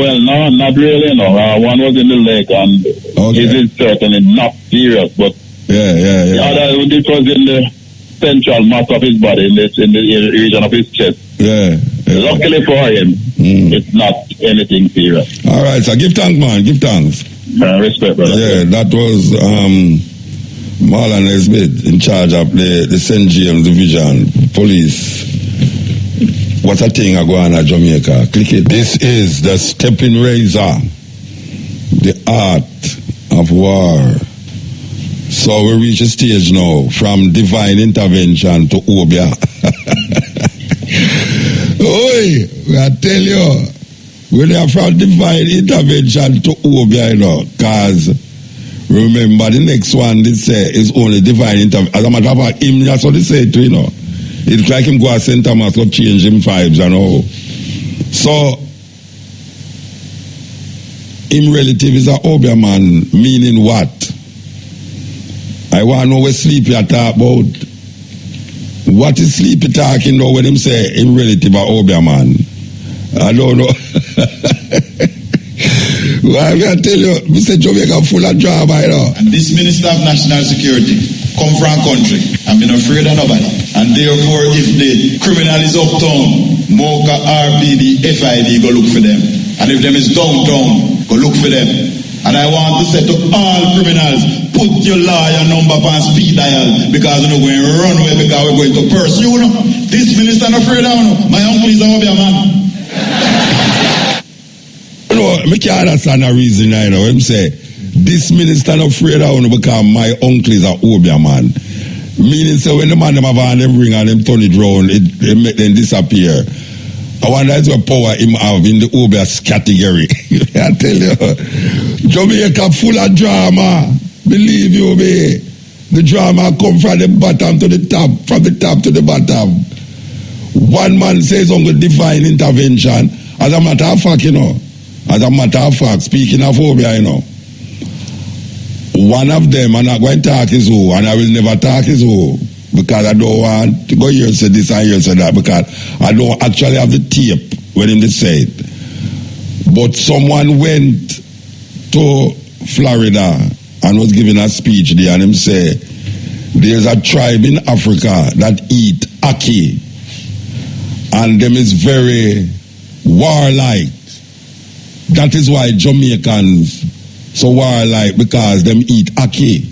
Speaker 3: not really, no. One was in the leg, and it is certainly not serious, but
Speaker 1: the
Speaker 3: other, it was in the central mass of his body, in the region of his chest. Luckily for him, it's not anything serious.
Speaker 1: All right, so give thanks, man. Give thanks.
Speaker 3: Respect, brother.
Speaker 1: Yeah, that was Marlon Nesbitt in charge of the St. James Division Police. What a thing I go on at Jamaica. Click it. This is the Stepping Razor, the art of war. So we reach a stage now from divine intervention to Obia. Oi, I tell you, we are from divine intervention to Obia, because remember the next one they say is only divine intervention. As a matter of fact, him, that's what they say too, It's like him go to St. Thomas to change him vibes, So, him relative is a Obia man, meaning what? I want to know what Sleepy are talking about. What is Sleepy talking about when him say him relative a Obia man? I don't know. Well, I tell you, Mr. Jamaica full of drama, you know.
Speaker 4: And this Minister of National Security come from a country and been afraid of nobody. And therefore, if the criminal is uptown, MOCA, RPD, FID, go look for them. And if them is downtown, go look for them. And I want to say to all criminals, put your lawyer number on speed dial because you're going to run away because we're going to pursue you. This minister not afraid of you. My uncle is a Obia man.
Speaker 1: You know, I can't understand the reason, you know. Him say, this minister not afraid of you because my uncle is a Obia man. Meaning, so when the man them have on them ring and them turn it round, it make them disappear. I wonder that's what power him have in the Obias category. I tell you, Jamaica full of drama. Believe you me. The drama come from the bottom to the top, from the top to the bottom. One man says on the divine intervention. As a matter of fact, you know. As a matter of fact, speaking of Obia, you know. One of them, I'm not going to talk his who, and I will never talk his who. Because I don't want to go here and say this and here and say that, because I don't actually have the tape when him say it. But someone went to Florida and was giving a speech there, and him say, there's a tribe in Africa that eat ackee, and them is very warlike. That is why Jamaicans so warlike, because them eat ackee.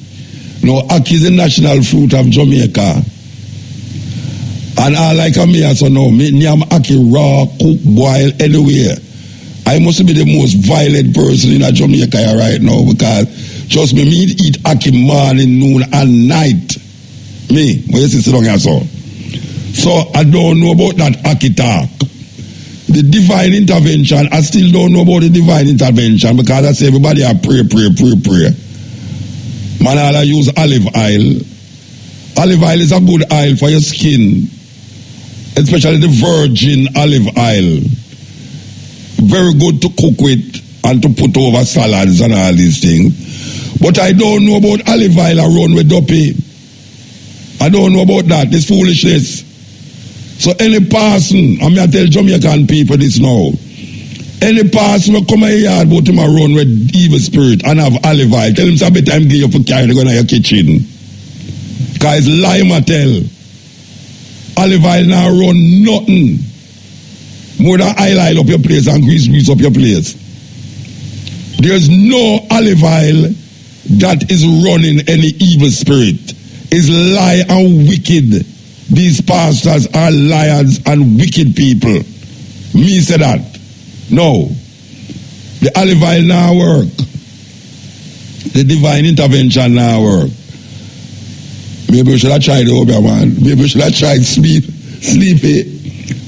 Speaker 1: No, ackee is the national fruit of Jamaica. And I like a me so now, me am ackee raw, cook, boil, anywhere. I must be the most violent person in Jamaica right now, because trust me, eat ackee morning, noon, and night. Me, where you sit down here, so I don't know about that ackee talk. The divine intervention, I still don't know about the divine intervention, because I say everybody are pray. Man, I use olive oil. Olive oil is a good oil for your skin, especially the virgin olive oil. Very good to cook with and to put over salads and all these things. But I don't know about olive oil around with dopey. I don't know about that. It's foolishness. So any person, I'm going to tell Jamaican people this now. Any person will come here yard about him around with evil spirit and have olive oil, tell him some time give you for carry to go in your kitchen. Because it's lime I tell. Olive oil now run nothing. More than oil up your place and grease up your place. There's no olive oil that is running any evil spirit. It's lie and wicked. These pastors are liars and wicked people. Me say that. No, the olive oil now work. The divine intervention now work. Maybe we should have tried the Obia man. Maybe we should have tried sleepy.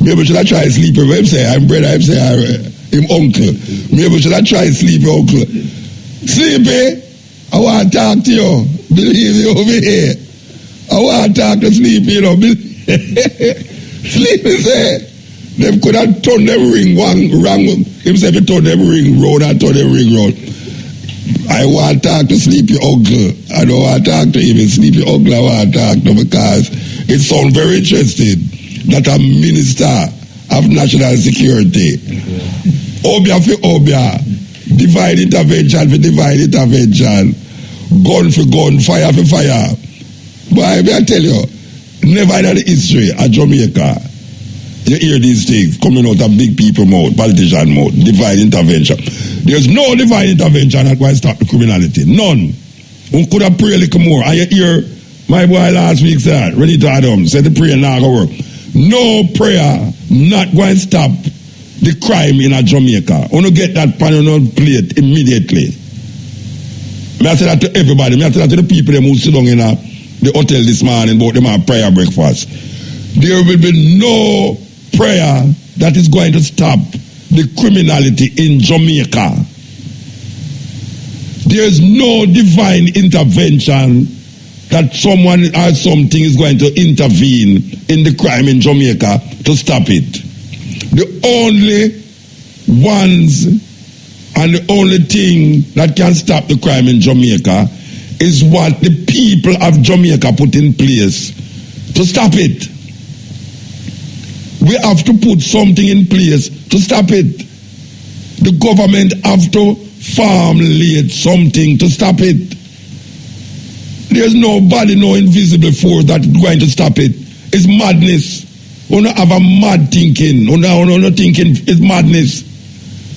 Speaker 1: Maybe we should have tried sleepy. When him say I'm brother, him say I'm uncle. Maybe we should have tried sleepy uncle. Sleepy, I want to talk to you. Believe you over here. I want to talk to sleepy, you know. Sleepy say. They could have turned them ring wrong. Himself he turned them ring road and turned them ring road. I want to talk to sleepy uncle. I don't want to talk to even sleepy uncle. I want to talk to because it sounds very interesting that a minister of national security, Obia for Obia, divine intervention for divine intervention, gun for gun, fire for fire. But I tell you, never in the history of Jamaica, you hear these things coming out of big people mouth, politician mouth, divine intervention. There's no divine intervention that will stop the criminality. None. Who could have prayed a little more? And you hear my boy last week said, Renito Adams, said the prayer not going to work. No prayer not going to stop the crime in Jamaica. I want to get that pan on plate immediately. I say that to everybody. I say that to the people who sit down in the hotel this morning about them have prayer breakfast. There will be no prayer that is going to stop the criminality in Jamaica. There is no divine intervention that someone or something is going to intervene in the crime in Jamaica to stop it. The only ones and the only thing that can stop the crime in Jamaica is what the people of Jamaica put in place to stop it. We have to put something in place to stop it. The government have to formulate something to stop it. There's nobody, no invisible force that's going to stop it. It's madness. We don't have a mad thinking. We don't thinking it's madness.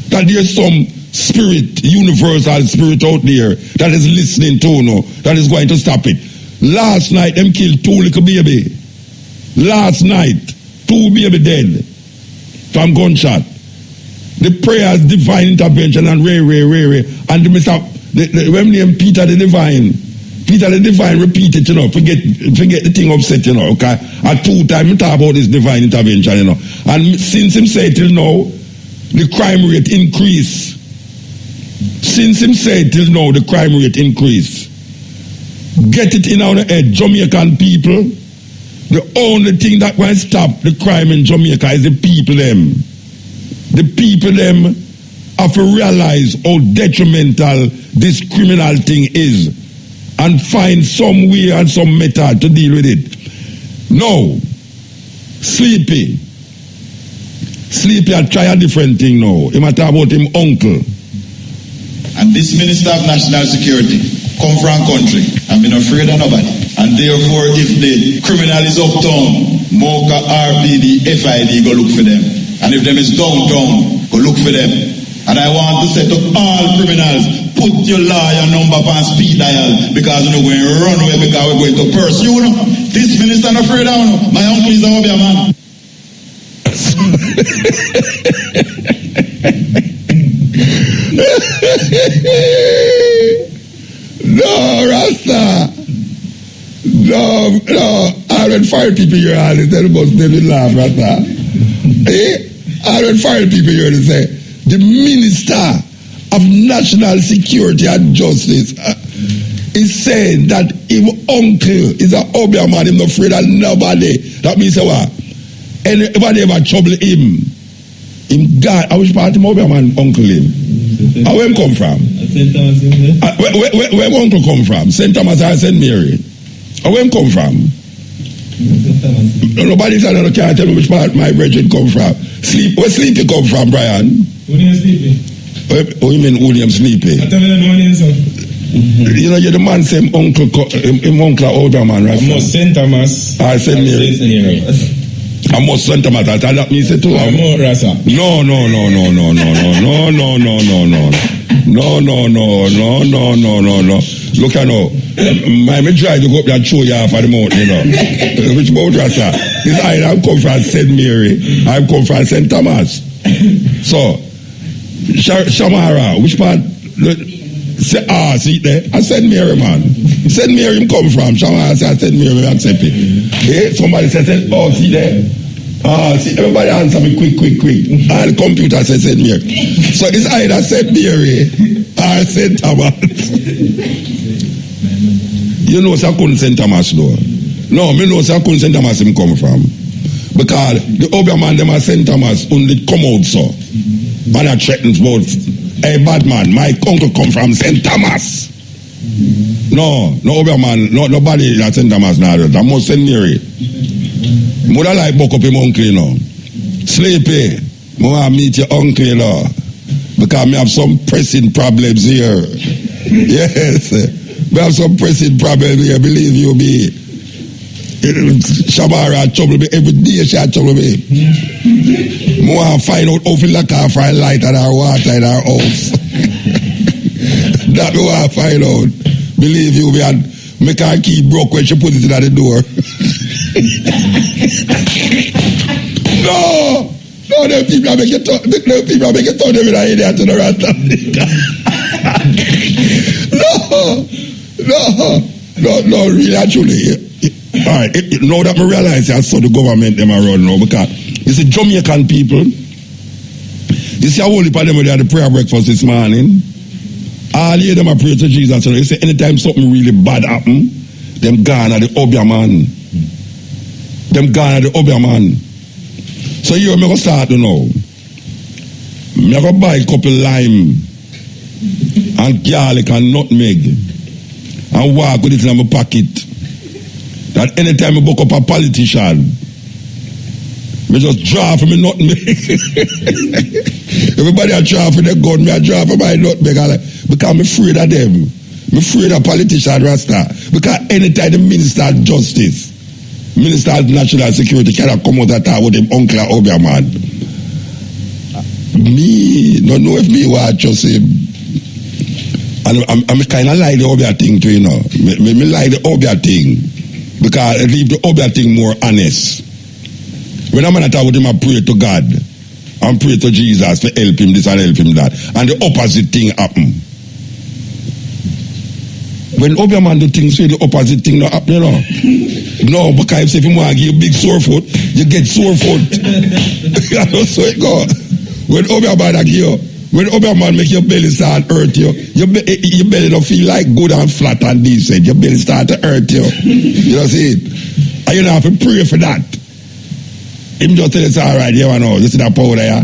Speaker 1: That there's some spirit, universal spirit out there that is listening to, that is going to stop it. Last night, them killed 2 little baby. Last night, 2 baby dead from gunshot. The prayers, divine intervention, and Ray. And when name Peter the Divine. Peter the Divine repeated, forget the thing upset, okay? At 2 times, we talk about this divine intervention, And since him said till now, the crime rate increase. Since him said till now, the crime rate increase. Get it in our head, Jamaican people. The only thing that will stop the crime in Jamaica is the people them. The people them have to realize how detrimental this criminal thing is and find some way and some method to deal with it. No. Sleepy, I try a different thing now. He might talk about him uncle.
Speaker 4: And this Minister of National Security come from country and be not afraid of nobody. And therefore, if the criminal is uptown, MOCA, RPD, FID, go look for them. And if them is downtown, go look for them. And I want to say to all criminals, put your lawyer number on speed dial because you're going to run away because we're going to pursue you. This minister not afraid of you. My uncle is a hobby man.
Speaker 1: No, Rasta. No. I don't fire people here and they must never laugh, Rasta. I don't fire people here and say, the Minister of National Security and Justice is saying that his uncle is a hobby man, he's not afraid of nobody. That means what? Anybody ever trouble him? God, I wish part of him hobby man, uncle him. Where him come from?
Speaker 2: St. Thomas.
Speaker 1: Where uncle come from? St. Thomas or St. Mary? Where him come from?
Speaker 2: St. Thomas.
Speaker 1: Nobody can't tell me which part my brethren come from. Where Sleepy come from, Brian?
Speaker 2: William Sleepy.
Speaker 1: What you mean William Sleepy?
Speaker 2: I tell you no name, sir.
Speaker 1: You're the man same uncle older man, right?
Speaker 2: Almost St. Thomas.
Speaker 1: St. Mary.
Speaker 2: St. Mary.
Speaker 1: Almost St. Thomas. I that means it too.
Speaker 2: More Rasa.
Speaker 1: No. Look at now. My drive to go up there and show you off at the mountain, Which boat, Rasa? This I come from St. Mary. I come from St. Thomas. So, Shamara, which part? See there? I St. Mary, man. St. Mary him come from. Shamara said St. Mary, I accept it. Somebody said, oh, see there? See, everybody answer me quick. And the computer says St. Mary. So it's either St. Mary or St. Thomas. You know, I couldn't St. Thomas, though. No, me know, I couldn't St. Thomas him come from. Because the other man, them are St. Thomas, only come out, so. Man, I threatens both. Hey, bad man, my uncle come from St. Thomas. No other man, nobody at St. Thomas now. I must St. Mary. Mother like buck up him uncle, Sleepy, I want to meet your uncle, because I have some pressing problems here. Yes, we have some pressing problems here, believe you me. Shabara trouble me every day, she trouble me. I want to find out how to lock off our light and our water in our house. That we want to find out. Believe you me, and make her key broke when she put it in at the door. No, them people make it turn them in an idiot to the rasta. No, really, actually. All right, now that I realize I saw the government them around now, because you see Jamaican people, you see a whole heap of them at the prayer breakfast this morning. All of them are pray to Jesus. You see, anytime something really bad happen, them gone at the Obia man. So here I'm going to start now. I'm going to buy a couple lime and garlic and nutmeg and walk with it in my pocket. That anytime I book up a politician, I just draw for me nutmeg. Everybody a draw for the gun, me a draw for my nutmeg. Because I'm afraid of them. I'm afraid of politicians, Rasta. Because anytime the Minister of Justice, Minister of National Security cannot come out and talk about him uncle or man. Me, don't know if me watch just him. And I'm kind of like the Obia thing too, you know. Me like the Obia thing. Because it leave the Obia thing more honest. When I'm going to talk with him, I pray to God. And pray to Jesus to help him this and help him that. And the opposite thing happen. When Obia man do things, say the opposite thing not happen, you know. No, because if you want to give you big sore foot, you get sore foot. So it go. When Obia man give you, when Obia man make your belly start hurt you, your belly don't feel like good and flat and decent. Your belly start to hurt you. You know see it? And you don't have to pray for that. Him just tell us, all right, you know, you see that powder here?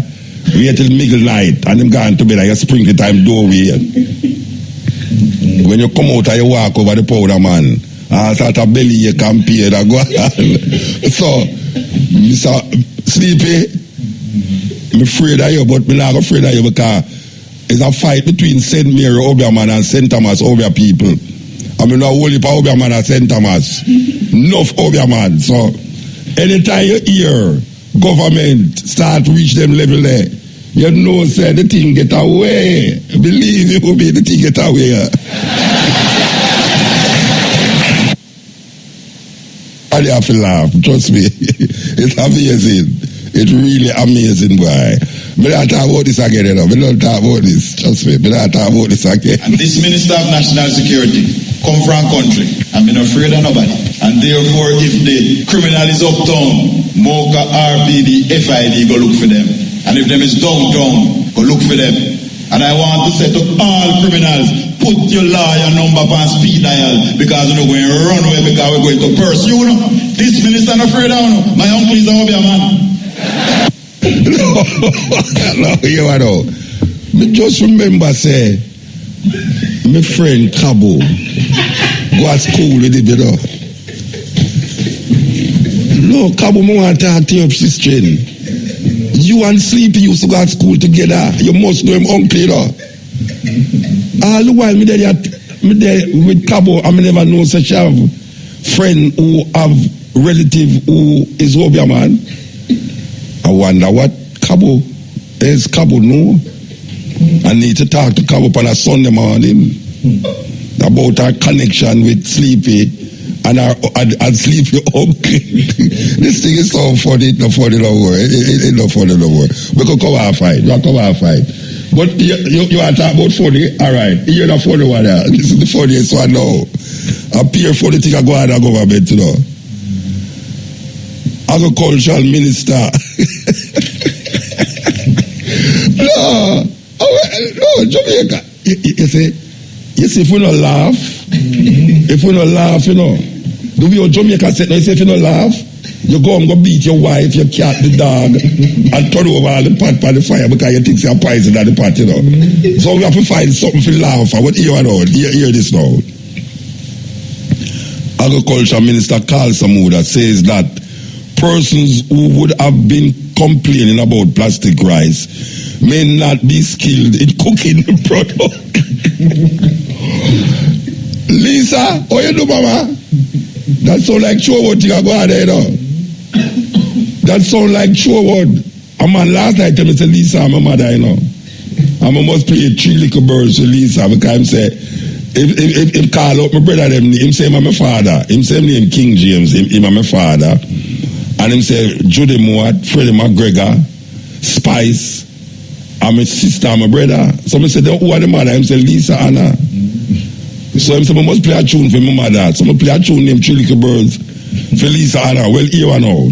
Speaker 1: Wait till middle night and him gone to bed and you sprinkle time doorway. When you come out and you walk over the powder, man, and start a belly you compare that go on. So, Mr. Sleepy, I'm afraid of you, but I'm not afraid of you because it's a fight between St. Mary Obiaman and St. Thomas Obia people. I mean, not only for Obiaman and St. Thomas. Enough Obiaman. So, anytime you hear government start to reach them level there, you know, say the thing get away. Believe it will be the thing get away. And you have to laugh, trust me. It's amazing. It's really amazing, boy. We don't talk about this again, you know. We don't talk about this. Trust me. We don't talk about this again.
Speaker 4: And this Minister of National Security come from a country and been afraid of nobody. And therefore, if the criminal is uptown, MOCA, RPD, FID go look for them. And if them is downtown, go look for them. And I want to say to all criminals, put your lawyer number on speed dial because you're not going to run away because we're going to pursue you. This minister not afraid of you. My uncle is a Obia man.
Speaker 1: No, you know. Me just remember say, my friend Cabo go to school with him, you know. No, Cabo, I want to talk to you, sister. You and Sleepy used to go to school together. You must know him uncle, you know. All the while, me there with Cabo, I never know such a friend who have relative who is Obia man. I wonder what Cabo is. Cabo no. I need to talk to Cabo on a Sunday morning about our connection with Sleepy and Sleepy uncle. This thing is so funny. It's not funny no more. It's not funny no more. We can come and fight. We can come and fight. But you are talking about funny. All right. You're the funny one. This is the funniest one now. A pure funny thing I go out and government, you know. Agricultural Minister. No, Jamaica. You see, if we don't laugh, you know, the way Jamaica said, no, you say if you don't laugh, you go and go beat your wife, your cat, the dog, and turn over all the pot by the fire because you think you're poison at the pot, you know. So we have to find something to laugh at. What hear this now? Agriculture Minister Carl Samuda says that persons who would have been complaining about plastic rice may not be skilled in cooking the product. Lisa, how you do, mama? That sound like Choward thing I go out there, you know. That sound like Choward. A man last night tell me, say, Lisa, I'm a mother, you know. And I must play 3 little birds to Lisa because him say, if call up my brother, him say, I'm my father. Him say, name King James, him I'm my father. And him say, Judy Moat, Freddie McGregor, Spice, and my sister and my brother. So I said, who are the mother? Him say, Lisa Anna. So him say, I must play a tune for my mother. So I play a tune named 3 Little Birds for Lisa Anna. Well, here and now.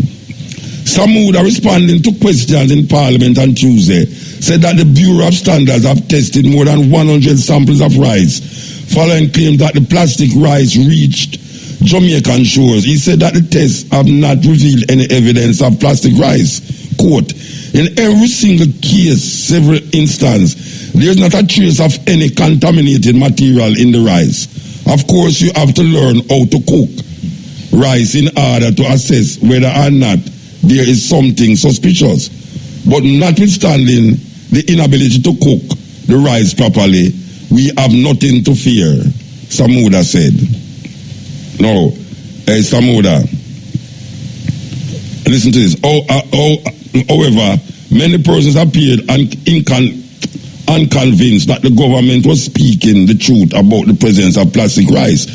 Speaker 1: Samuda responding to questions in Parliament on Tuesday said that the Bureau of Standards have tested more than 100 samples of rice following claims that the plastic rice reached Jamaican shores. He said that the tests have not revealed any evidence of plastic rice. Quote, in every single case, several instances, there is not a trace of any contaminated material in the rice. Of course, you have to learn how to cook rice in order to assess whether or not there is something suspicious. But notwithstanding the inability to cook the rice properly, we have nothing to fear, Samuda said. No, Samuda, listen to this. However, many persons appeared unconvinced that the government was speaking the truth about the presence of plastic rice.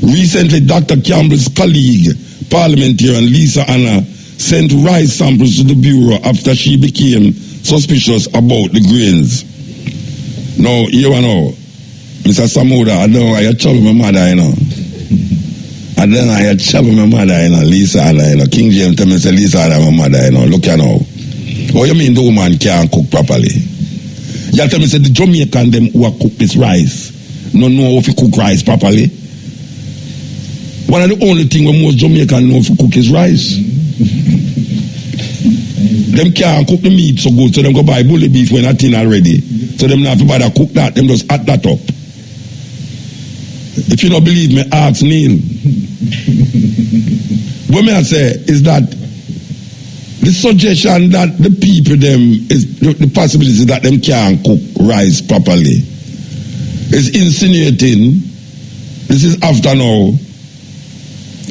Speaker 1: Recently, Dr. Campbell's colleague, parliamentarian Lisa Anna, sent rice samples to the Bureau after she became suspicious about the grains. Now, you know, Mr. Samuda, I don't know why you're trouble my mother, you know. I don't know why you're trouble my mother, you know, Lisa Anna, you know. King James tell me, say, Lisa Anna, my mother, you know. Look, you know. What you mean the woman can't cook properly? You tell me, say, the Jamaican, them who cook this rice, no know how to cook rice properly. One of the only things where most Jamaican know how to cook is rice. Them can't cook the meat so good, so them go buy bully beef when that thing already. So them not have to bother cook that, them just add that up. If you don't believe me, ask Neil. What I say is that the suggestion that the people them is the possibility that them can't cook rice properly is insinuating. This is after now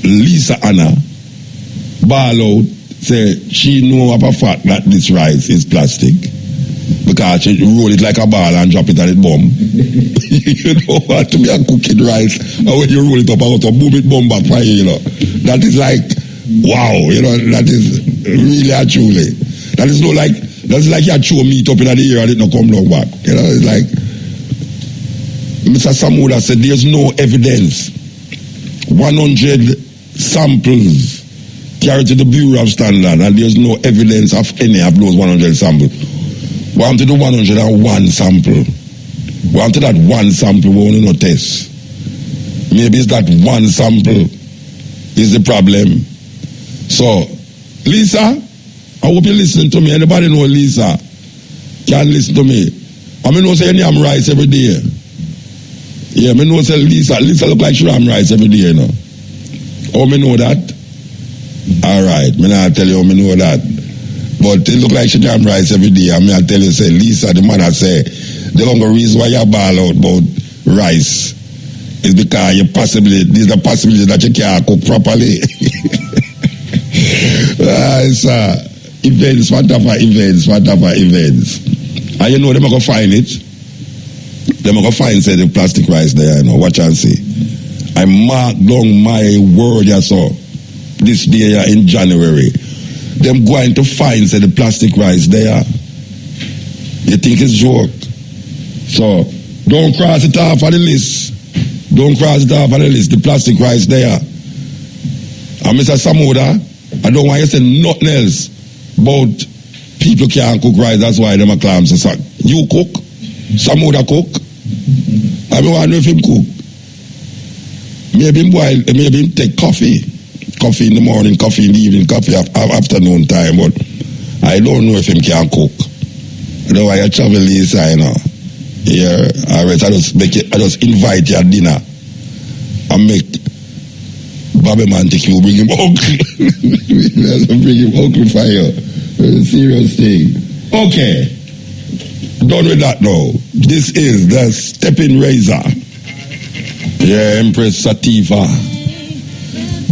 Speaker 1: Lisa Anna ball out say she know of a fact that this rice is plastic because she roll it like a ball and drop it at it bomb. You know what, to be a cooking rice and when you roll it up and boom it bomb back for you, you know. That is like wow, you know, that is really a truly. That is no like that's like you throw meat up in the air and it not come down back. You know, it's like Mr. Samuda said there's no evidence. 100 samples carried to the Bureau of Standard and there's no evidence of any of those 100 samples. We want to do 101 sample. We want to that one sample we only no test. Maybe it's that one sample is the problem. So, Lisa, I hope you listen to me. Anybody know Lisa? Can listen to me. I mean, no say any am rice every day. Yeah, I know say Lisa look like she am rice every day, you know. Oh, me know that? Alright, me not tell you how me know that. But it look like she jam rice every day. I mean, I tell you, say, Lisa, the mother say, the only reason why you ball out about rice is because there's a possibility that you can't cook properly. It's events, whatever events. And you know, they're going to find it. They're going to find, say, the plastic rice there, you know, watch and see. I mark down my word, you saw, this day in January. Them going to find, say, the plastic rice there. You think it's joke? So, don't cross it off of the list. Don't cross it off of the list. The plastic rice there. And Mr. Samuda, I don't want you to say nothing else about people can't cook rice. That's why them a claim so suck. You cook? Samuda cook? I mean, I know if him cook. Maybe him boil, maybe him take coffee. Coffee in the morning, coffee in the evening, coffee afternoon time, but I don't know if him can cook. You know why you travel Lisa, you know. Yeah, alright, I just invite you at dinner and make Bobby man take you, bring him uncle. Bring him uncle for you. Serious thing. Okay. Done with that now. This is the Steppin Razor. Yeah, Empress Sativa.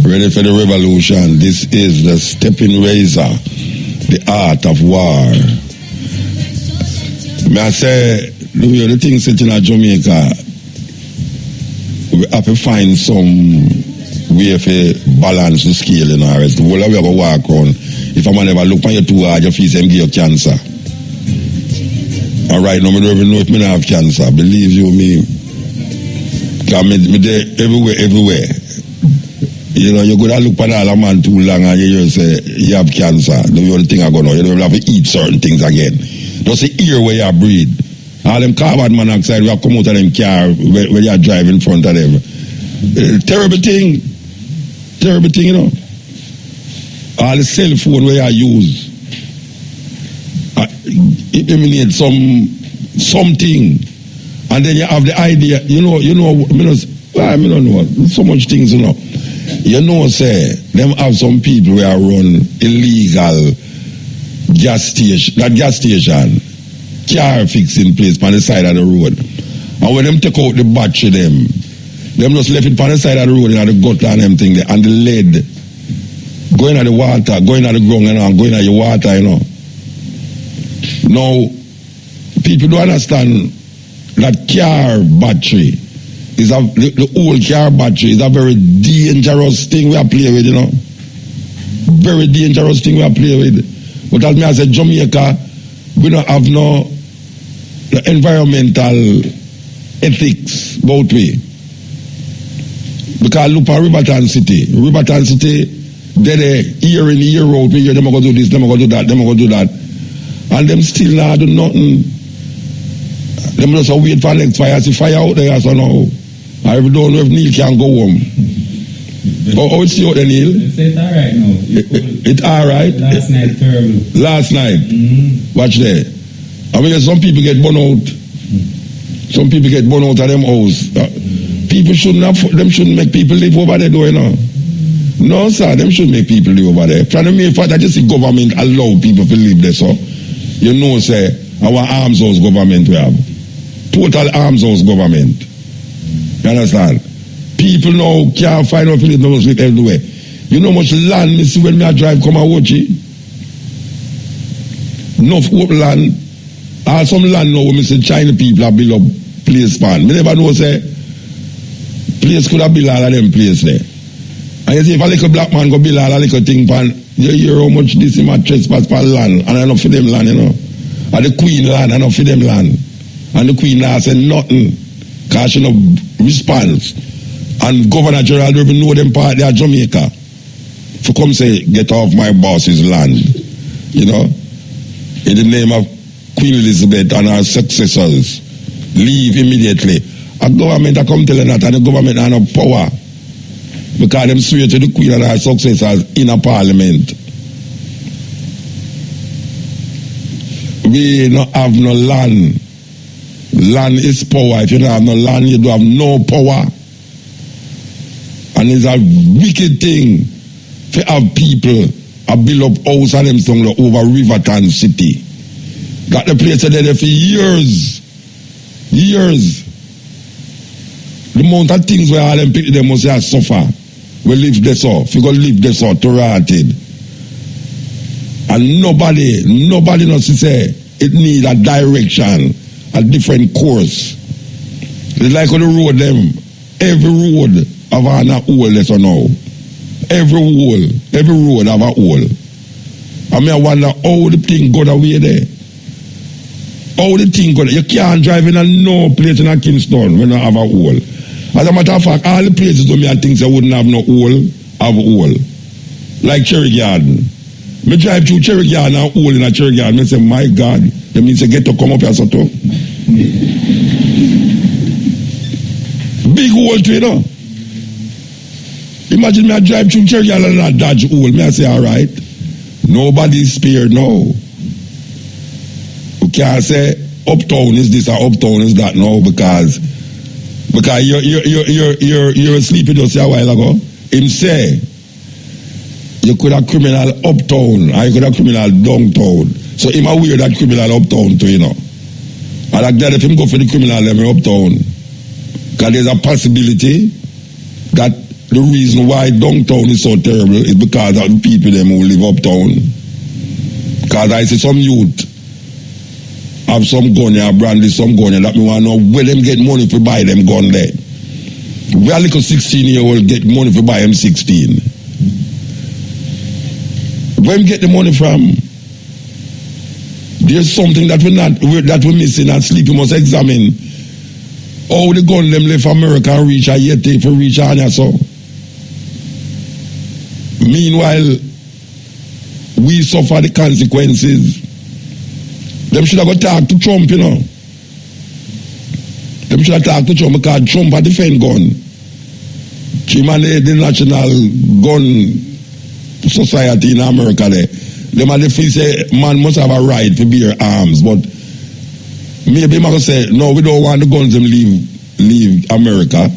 Speaker 1: Ready for the revolution. This is the Steppin Razor. The art of war. May I say, the thing sitting in Jamaica, we have to find some way to balance the scale in our rest. The whole of we have to walk around. If a man ever look on you too hard, your face and give you cancer. And right now, I don't even know if I have cancer. Believe you me. Because I'm there everywhere. You know, you go to look at all a man too long and you say you have cancer. The only thing I go know, you don't have to eat certain things again. Just the ear where you breathe. All them carbon monoxide will come out of them car when you drive in front of them. Terrible thing. Terrible thing, you know. All the cell phone where you use. It emanates something. And then you have the idea, I don't know. So much things, you know. You know, say, them have some people who are run illegal gas station, car fixing place on the side of the road. And when them take out the battery them just left it on the side of the road and the gutter and them thing there, and the lead going at the water, going at the ground, and going at your water, you know. Now, people don't understand that car battery is the old car battery is a very dangerous thing we are playing with, you know. Very dangerous thing we are playing with. But as me as a Jamaica, we don't have no environmental ethics about we. Because look at Riverton City. Riverton City, they're year in, year out, we hear them are going to do this, them are going to do that, them are going to do that. And them still not do nothing. Them just wait for next fire. See fire out there, so now. I don't know if Neil can go home. How it's out there, Neil?
Speaker 5: It's alright now.
Speaker 1: It's alright?
Speaker 5: Last night, terrible.
Speaker 1: Last night?
Speaker 5: Mm-hmm.
Speaker 1: Watch there. I mean, some people get burn out. Some people get burn out of them house. People shouldn't make people live over there, though, you know. No, sir, them shouldn't make people live over there. From the mere fact that just the government allow people to live there, so you know, say, our arms house government we have. Total arms house government. You understand? People now can't find out if they sleep everywhere. You know how much land me see when me I drive come and watch it? Enough open land. Or some land now when me see China people have built up place pan. Me never know say place could have built all of them place there. And you see if a little black man go build all a little thing pan, you hear how much this is my trespass for land, and enough for them land, you know. And the queen land, enough for them land. And the queen now say nothing, because she no response. And Governor General don't even know them part there Jamaica. For come say, get off my boss's land. You know? In the name of Queen Elizabeth and her successors. Leave immediately. A government a come telling that, and the government has no power. Because them swear to the Queen and her successors in a parliament. We don't have no land. Land is power. If you don't have no land, you don't have no power. And it's a wicked thing to have people build up house and them somewhere over Riverton City. Got the place there for years. Years. The amount of things where all them people them must have suffer. We live this off. If you go live this off, torrented. And nobody knows to say it need a direction, a different course. It's like on the road them. Every road have an hole that's now. Every road have a hole. I mean, I wonder how the thing got away there. How the thing got. You can't drive in a no place in a Kingston when you have a hole. As a matter of fact, all the places where I think they wouldn't have no hole, have a hole. Like Cherry Garden. Me drive through Cherry Garden and hole in a Cherry Garden. I say, my God, that means you get to come up here so too. Big hole to it, you know. Imagine me I drive through Cherry Garden and I dodge hole. Me I say, all right. Nobody's spared now. You can't say uptown is this or uptown is that now because you're asleep with us a while ago. Him say you could have criminal uptown or you could have criminal downtown. So him aware that criminal uptown too, you know. And like that if him go for the criminal them uptown. Because there's a possibility that the reason why downtown is so terrible is because of the people them who live uptown. Because I see some youth have some gun here, brandy some gun here, that me want to know where them get money to buy them gun there. Where a little 16-year-old get money to buy him 16. Where him get the money from? There's something that we're missing and sleep. You must examine how the gun them left America and reach a Yeti for reach Anya so. Meanwhile, we suffer the consequences. Them should have got talk to Trump, you know. Them should have talked to Trump because Trump had defend gun. Him and the National Gun Society in America there. Them had the say man must have a right to bear arms, but maybe man say no, we don't want the guns them leave America.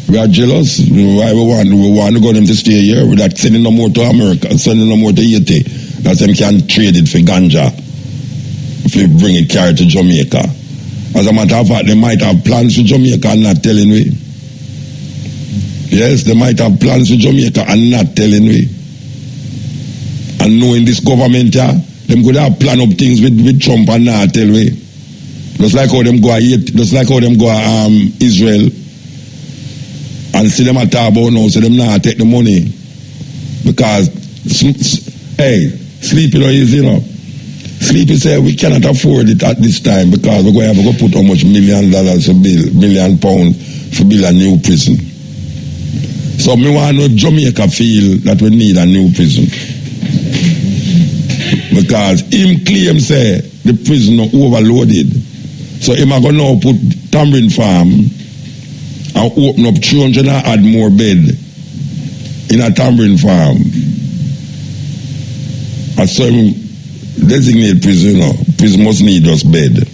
Speaker 1: We are jealous. Why we want the gun them to stay here? We're not sending no more to America, sending no more to Haiti. That them can trade it for ganja. to bring it carry to Jamaica. As a matter of fact, they might have plans for Jamaica and not telling me. Yes, they might have plans for Jamaica and not telling me. And knowing this government, them could have planned up things with Trump and not tell me. Just like how them go Israel and see them at Tarrus now, so them not take the money. Because, hey, sleeping is easy, you know. Sleepy say we cannot afford it at this time because we're going to have to put how much $1 million £1 million for build a new prison. So me want to know if Jamaica feel that we need a new prison. Because him claim say the prison overloaded. So him are going to put Tamarind Farm and open up 300 and add more bed in a Tamarind Farm. And so him designate prison, prison must need just bed.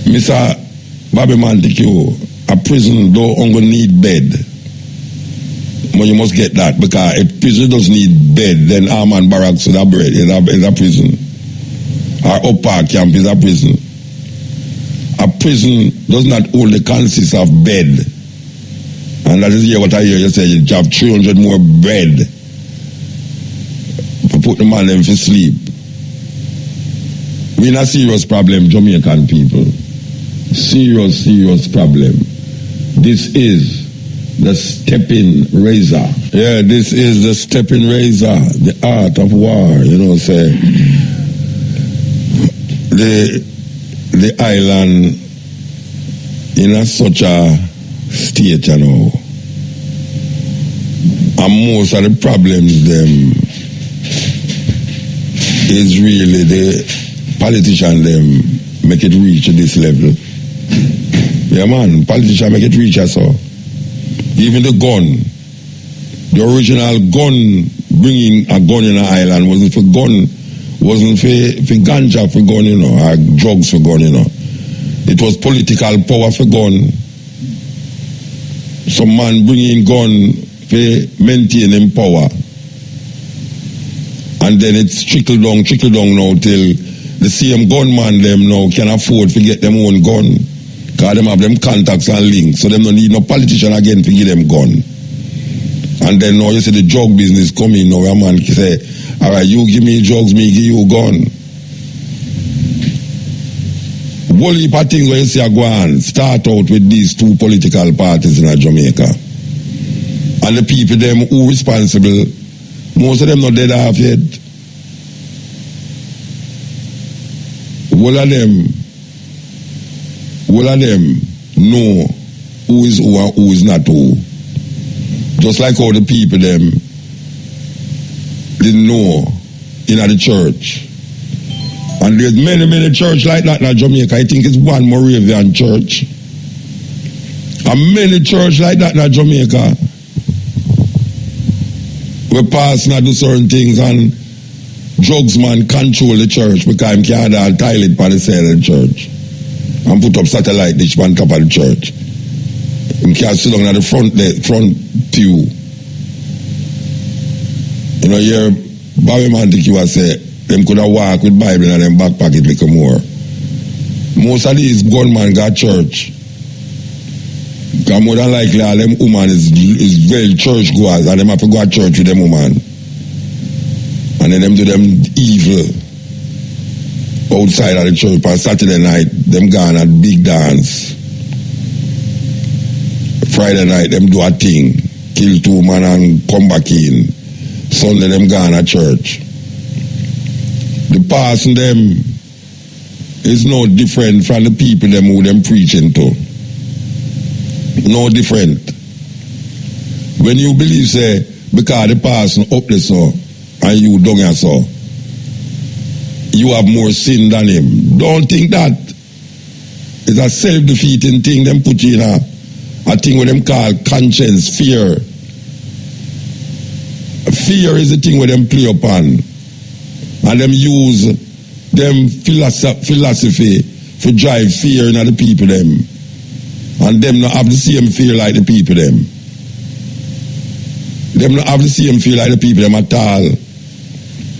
Speaker 1: Mr. Bobby Montague, a prison don't only need bed. But you must get that because if prison does need bed, then Armand Barracks is a prison. Our upper camp is a prison. A prison does not only consist of bed. And that is here what I hear you say, you have 300 more bed. Put the man them to sleep. We in a serious problem, Jamaican people. Serious problem. This is the stepping razor. Yeah, this is the stepping razor, the art of war, you know, say. The island in such a state, you know. And most of the problems them is really the politician them make it reach this level. Yeah man, politician make it reach us so. Even the gun, the original gun, bringing a gun in an island wasn't for ganja for gun, you know, or drugs for gun, you know. It was political power for gun. Some man bringing gun for maintaining power. And then it's trickle down now till the same gunman them now can afford to get them own gun. Because them have them contacts and links. So them don't need no politician again to give them gun. And then now you see the drug business coming now. A man can say, all right, you give me drugs, me give you gun. Whole heap of things where you see a go on start out with these two political parties in Jamaica. And the people them who responsible, most of them not dead off yet. All of them know who is who and who is not who. Just like how the people them didn't know in the church. And there's many church like that in Jamaica. I think it's one Moravian church. And many church like that in Jamaica. We pass and do certain things and drugs man control the church because him can't all toilet by the side of the church. And put up satellite dish on top of the church. Him can't sit down at the front pew. You know, here Bobby Montague say them could have walked with Bible in them back pocket little more. Most of these gunmen got church. Because more than likely all them women is very church goers and them have to go to church with them women. And then them do them evil outside of the church. On Saturday night, them gone at big dance. Friday night, them do a thing. Kill 2 men and come back in. Sunday, them gone at church. The passing them is no different from the people them who them preaching to. No different. When you believe, say, because the person up there so, and you down here so, you have more sin than him. Don't think that. It's a self-defeating thing them put you in a thing what them call conscience, fear. Fear is the thing where them play upon. And them use them philosophy to drive fear in the people them. And them not have the same fear like the people them. Them not have the same fear like the people them at all.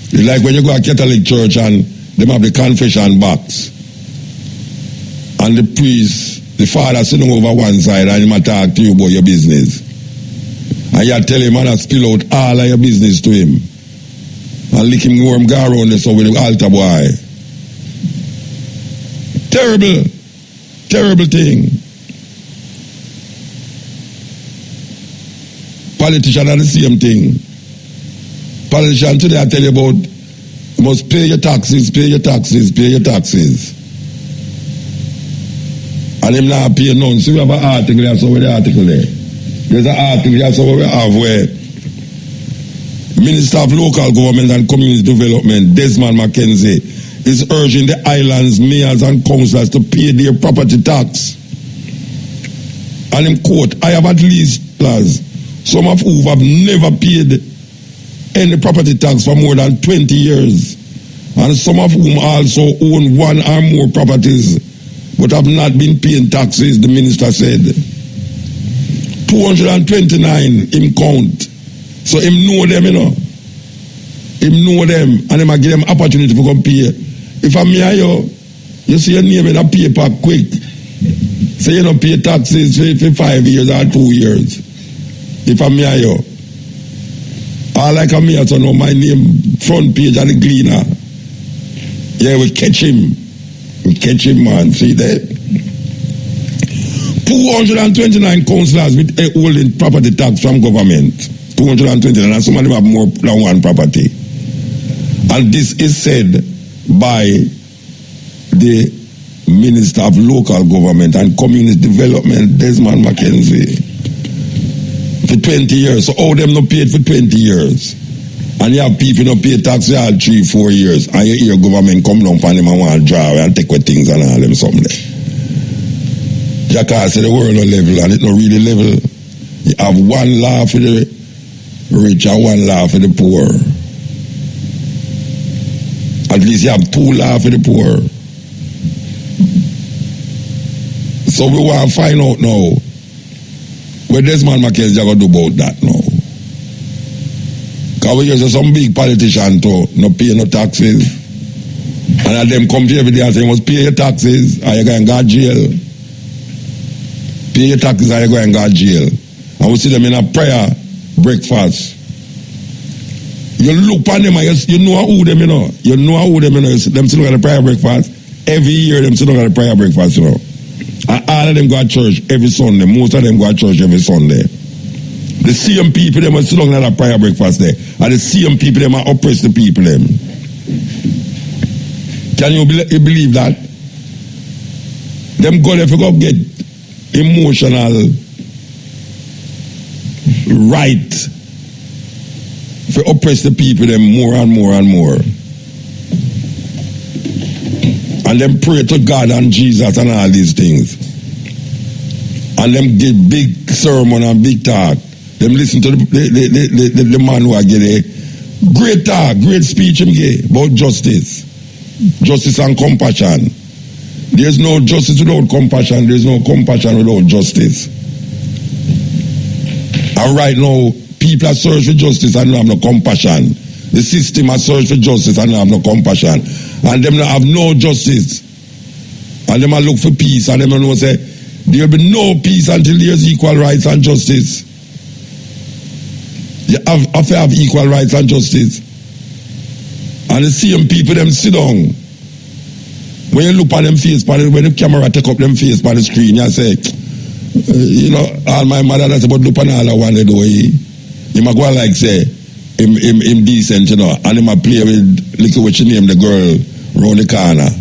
Speaker 1: It's like when you go to a Catholic church and them have the confession box. And the priest, the father sitting over one side and him talk to you about your business. And you tell him and spill out all of your business to him. And lick him warm go around the so with the altar boy. Terrible. Terrible thing. Politicians are the same thing. Politicians today I tell you about, you must pay your taxes, pay your taxes, pay your taxes. And them not pay none. So we have an article there, so where the article there? There's an article there, so we have where Minister of Local Government and Community Development, Desmond McKenzie, is urging the islands, mayors and councillors to pay their property tax. And in quote, I have at least, some of whom have never paid any property tax for more than 20 years. And some of whom also own one or more properties but have not been paying taxes, the minister said. 229 him count. So him know them, you know. Him know them and him give them opportunity to come pay. If I'm here, you see your name in a paper quick. Say you don't pay taxes for 5 years or 2 years. If I'm here, all like I'm here to know my name front page of the Gleaner. Yeah, we catch him. We catch him, man. See that? 229 councillors with holding property tax from government. 229, and some of them have more than one property. And this is said by the Minister of Local Government and Community Development, Desmond McKenzie, for 20 years. So all them not paid for 20 years. And you have people not pay tax all 3-4 years. And you hear government come down for them and want to draw and take away things and all them something there. Jackass say the world no level and it no really level. You have one law for the rich and one law for the poor. At least you have 2 laws for the poor. So we want to find out now what Desmond McKenzie going to do about that now. Because we hear some big politician to not pay no taxes. And them come to every day and say you must pay your taxes or you're going to go to jail. Pay your taxes or you're going to go to jail. And we see them in a prayer breakfast. You look on them and you know who them, you know. You know who them, you know. Them still got a prayer breakfast. Every year them still got a prayer breakfast, you know. And all of them go to church every Sunday. Most of them go to church every Sunday. The same people them are still got a prayer breakfast there. And the same people them are oppress the people them. Can you believe that? Them go there for go get emotional right for oppress the people them more and more and more. And them pray to God and Jesus and all these things. And them give big sermon and big talk. Them listen to the man who get a great talk, great speech him give about justice. Justice and compassion. There's no justice without compassion. There's no compassion without justice. And right now, people are searching for justice and don't have no compassion. The system has searched for justice and don't have no compassion. And them don't have no justice. And them look for peace. And them don't know say, there will be no peace until there's equal rights and justice. You have to have equal rights and justice. And the same people, them sit down. When you look at them face, when the camera take up them face by the screen, you say, you know, all my mother that's about look at all I want to do. He might go like say, him decent, you know, and he might play with, look at what you name the girl round the corner.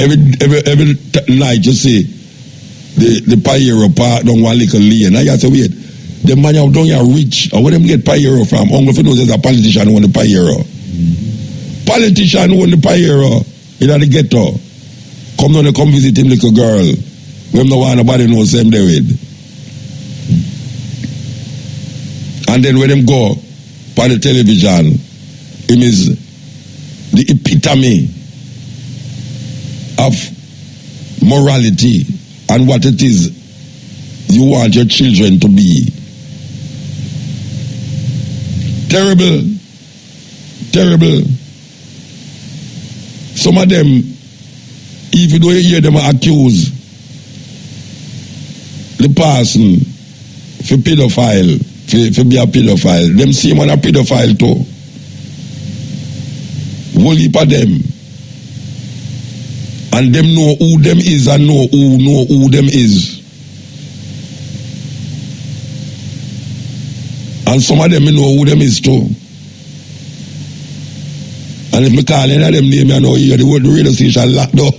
Speaker 1: Every night you see the Pyro park down one little lane. I say, wait, the man down here rich, or where them get Pyro from? Uncle for those there's a politician who own the Pyro. Politician who own the Pyro in the ghetto. Come down and come visit him little girl. When no one nobody knows him there with. And then when them go by the television, him is the epitome of morality and what it is you want your children to be. Terrible. Terrible. Some of them, if you don't hear them accuse the person for pedophile, for be a pedophile, them see him on a pedophile too. Whole heap of them. And them know who them is and know who them is. And some of them know who them is too. And if me call any of them name, I know you the word radio station locked up.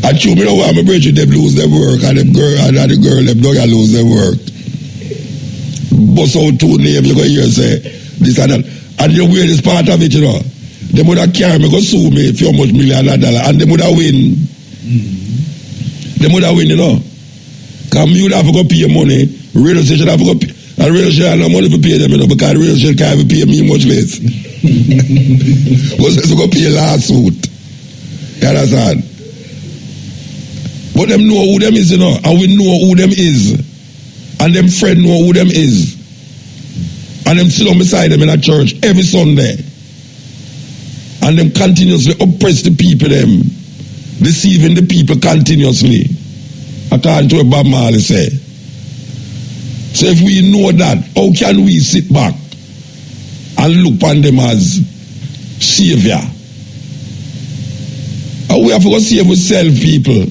Speaker 1: I true, me know why my brethren them lose their work and them girl and the girl them don't lose their work. Bust out two names, you go hear say this and that. And the weirdest part of it, you know, they would have carry me, go sue me for how much $1 million, and they would have win. They would have win, you know. Because you would have to go pay money, radio station have to go pay, and radio station have no money to pay them, you know, because radio station can't even pay me much less. Because they go pay a lawsuit. You understand? But them know who them is, you know, and we know who them is. And them friend know who them is. And them sit on beside them in a church every Sunday. And them continuously oppress the people them. Deceiving the people continuously. According to what Bob Marley say. So if we know that, how can we sit back and look upon them as savior? And we have to go save ourselves, people.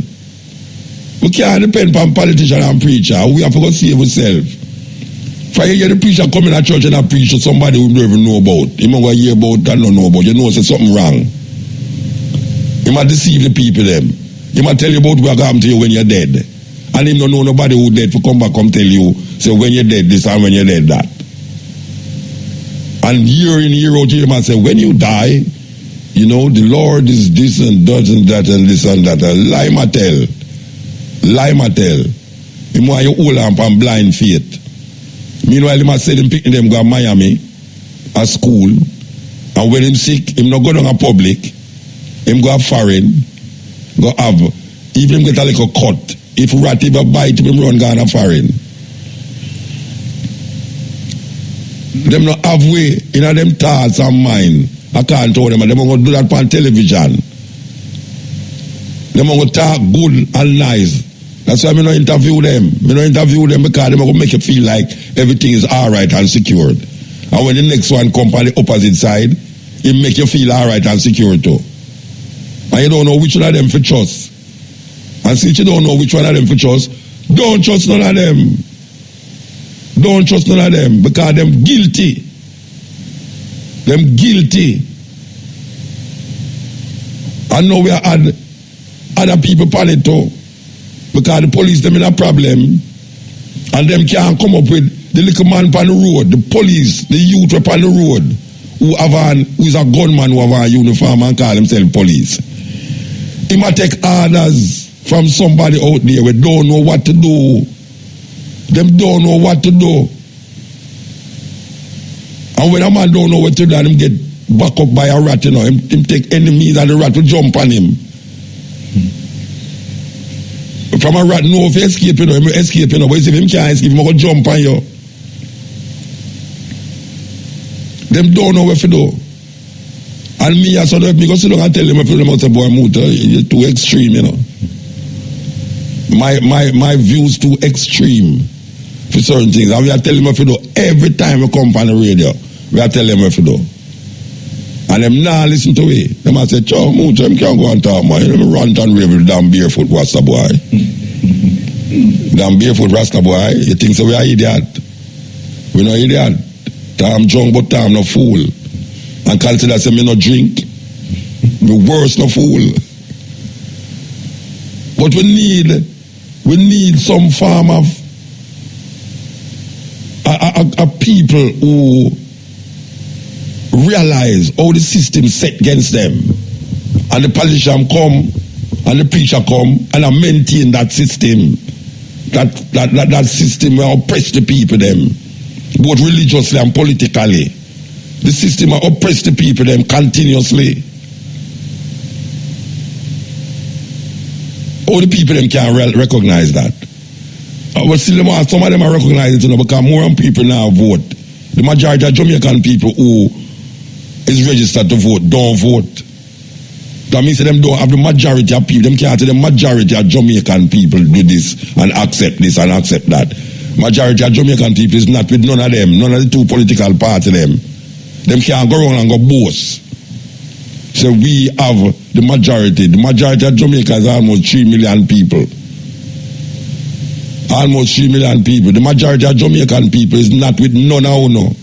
Speaker 1: We can't depend on politician and preacher. We have to go save ourselves. If I hear the preacher come in a church and I preach to somebody who don't even know about, you might hear about and don't know about, you know there's something wrong. You might deceive the people them. You might tell you about what happened to you when you're dead. And him don't know nobody who dead to come back come tell you, say when you're dead this and when you're dead that. And year in, year out, you might say, when you die, you know, the Lord is this and that and that and this and that. Lie ma tell. Lie ma tell. You want you hold on and blind faith. Meanwhile, he must say them picking them go to Miami at school. And when him sick, him not go down a public. Him go a foreign. Go have. Even him get a little cut. If rat ever bite him, run go on a foreign. Them not have way in them thoughts and mind. I can't tell them. Them going to do that on television. Them going to talk good and nice. That's why I don't interview them. I don't interview them because they're going to make you feel like everything is all right and secured. And when the next one comes on the opposite side, it make you feel all right and secure too. And you don't know which one of them for trust. And since you don't know which one of them for trust, don't trust none of them. Don't trust none of them because them guilty. Them guilty. And now we are add other people on it too. Because the police them in a problem and them can't come up with the little man on the road, the police, the youth up on the road who is a gunman who have a uniform and call himself police. He might take orders from somebody out there who don't know what to do. Them don't know what to do. And when a man don't know what to do, him get back up by a rat, you know, him take enemies and the rat will jump on him. From a rat, no, if you escape, you know, him escape, you know, but if him can't escape, him will jump on you. Them don't know what to do. And me, I sort of, me go sit down and tell them, if you don't say, boy, Muta, you're too extreme, you know. My views too extreme for certain things. And we are telling them what to do. Every time we come on the radio, we are telling them what to do. And them now listen to it. Them I say, Chow, Muta, them can't go and talk, man. You know, run and rave with damn barefoot Rasta boy. Damn barefoot Rasta boy. You think so we are idiot? We no idiot. Time drunk, but time no fool. And consider say me no drink. Me worse no fool. But we need some form of a people who realize how the system set against them. And the politician come and the preacher come and I maintain that system. That system will oppress the people them. Both religiously and politically. The system will oppress the people them continuously. All the people them can't recognize that. But still some of them are recognizing it, you know, because more people now vote The majority of Jamaican people who is registered to vote don't vote. That means them don't have the majority of people. Them can't say the majority of Jamaican people do this and accept that. Majority of Jamaican people is not with none of them, none of the two political parties them. Them can't go around and go boast. So we have the majority. The majority of Jamaica is almost 3 million people. Almost 3 million people. The majority of Jamaican people is not with none of them.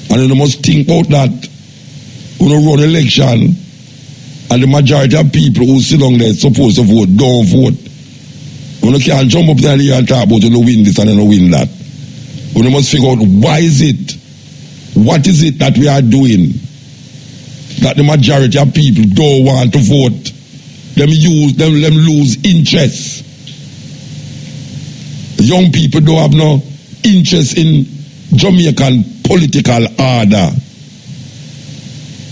Speaker 1: And you must think about that. When you run election, and the majority of people who sit down there supposed to vote don't vote. When you can't jump up there and talk about you win this and you win that. When you must figure out why is it, what is it that we are doing that the majority of people don't want to vote. Them lose interest. Young people don't have no interest in Jamaican political order.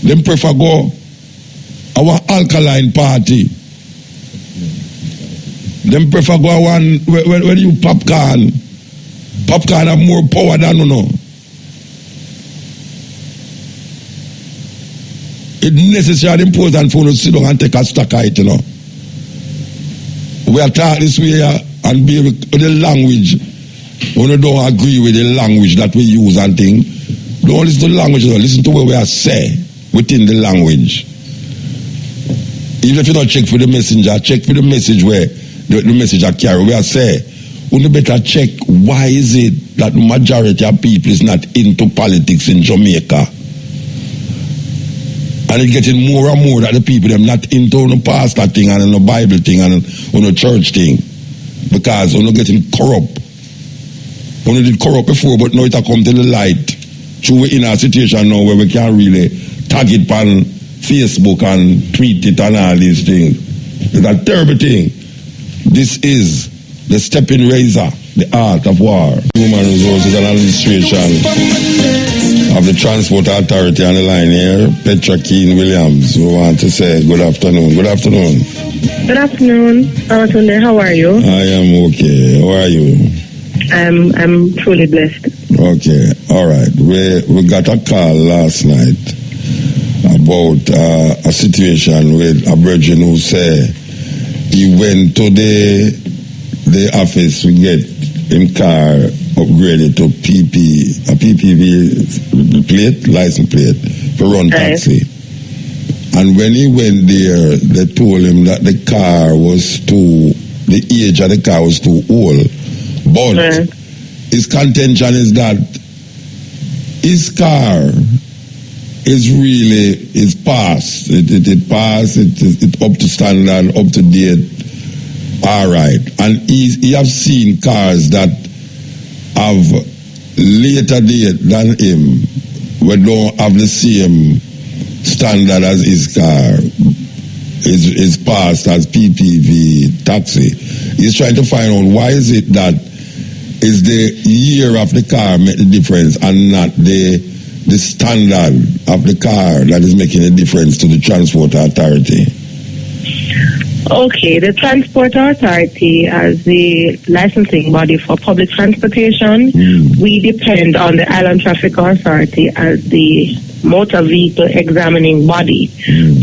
Speaker 1: Them prefer go our alkaline party. Them prefer go one where you popcorn. Popcorn have more power than you know. It's necessary important for us to sit down and take a stock of it, you know. We are taught this way and be with the language. When you don't agree with the language that we use and things, don't listen to the language, listen to what we are saying within the language. Even if you don't check for the messenger, check for the message where the messenger carry. We are saying, you better check why is it that the majority of people is not into politics in Jamaica. And it's getting more and more that the people them not into the pastor thing and the Bible thing and the church thing. Because we're not getting corrupt. We did corrupt before, but now it has come to the light. So we're in a situation now where we can't really tag it on Facebook and tweet it and all these things. It's a terrible thing. This is the stepping razor, the art of war. Human Resources and Administration of the Transport Authority on the line here, Petra Keane Williams. We want to say good afternoon. Good afternoon.
Speaker 6: Good afternoon, Sunday. How are you?
Speaker 1: I am okay. How are you?
Speaker 6: I'm truly blessed.
Speaker 1: Okay, all right. We got a call last night about a situation with a virgin who said he went to the office to get him car upgraded to PPV plate, license plate for run taxi. And when he went there, they told him that the age of the car was too old. But his contention is that his car is past. It passed. It's up to standard, up to date. All right. And he have seen cars that have later date than him, we don't have the same standard as his car. Is passed as PPV taxi. He's trying to find out why is it that is the year of the car make the difference and not the standard of the car that is making a difference to the Transport Authority.
Speaker 6: Okay, the Transport Authority as the licensing body for public transportation, we depend on the Island Traffic Authority as the motor vehicle examining body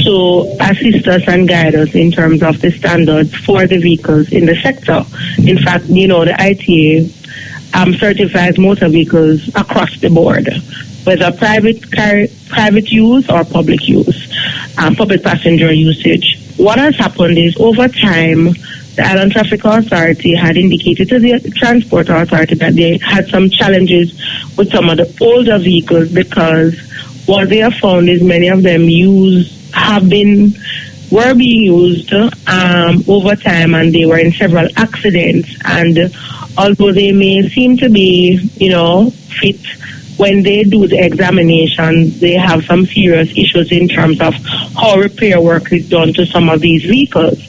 Speaker 6: to assist us and guide us in terms of the standards for the vehicles in the sector. In fact, you know, the ITA certifies motor vehicles across the board, whether private use or public use, public passenger usage. What has happened is over time, the Island Traffic Authority had indicated to the Transport Authority that they had some challenges with some of the older vehicles because what they have found is many of them were being used over time, and they were in several accidents. And although they may seem to be, fit, when they do the examination, they have some serious issues in terms of how repair work is done to some of these vehicles.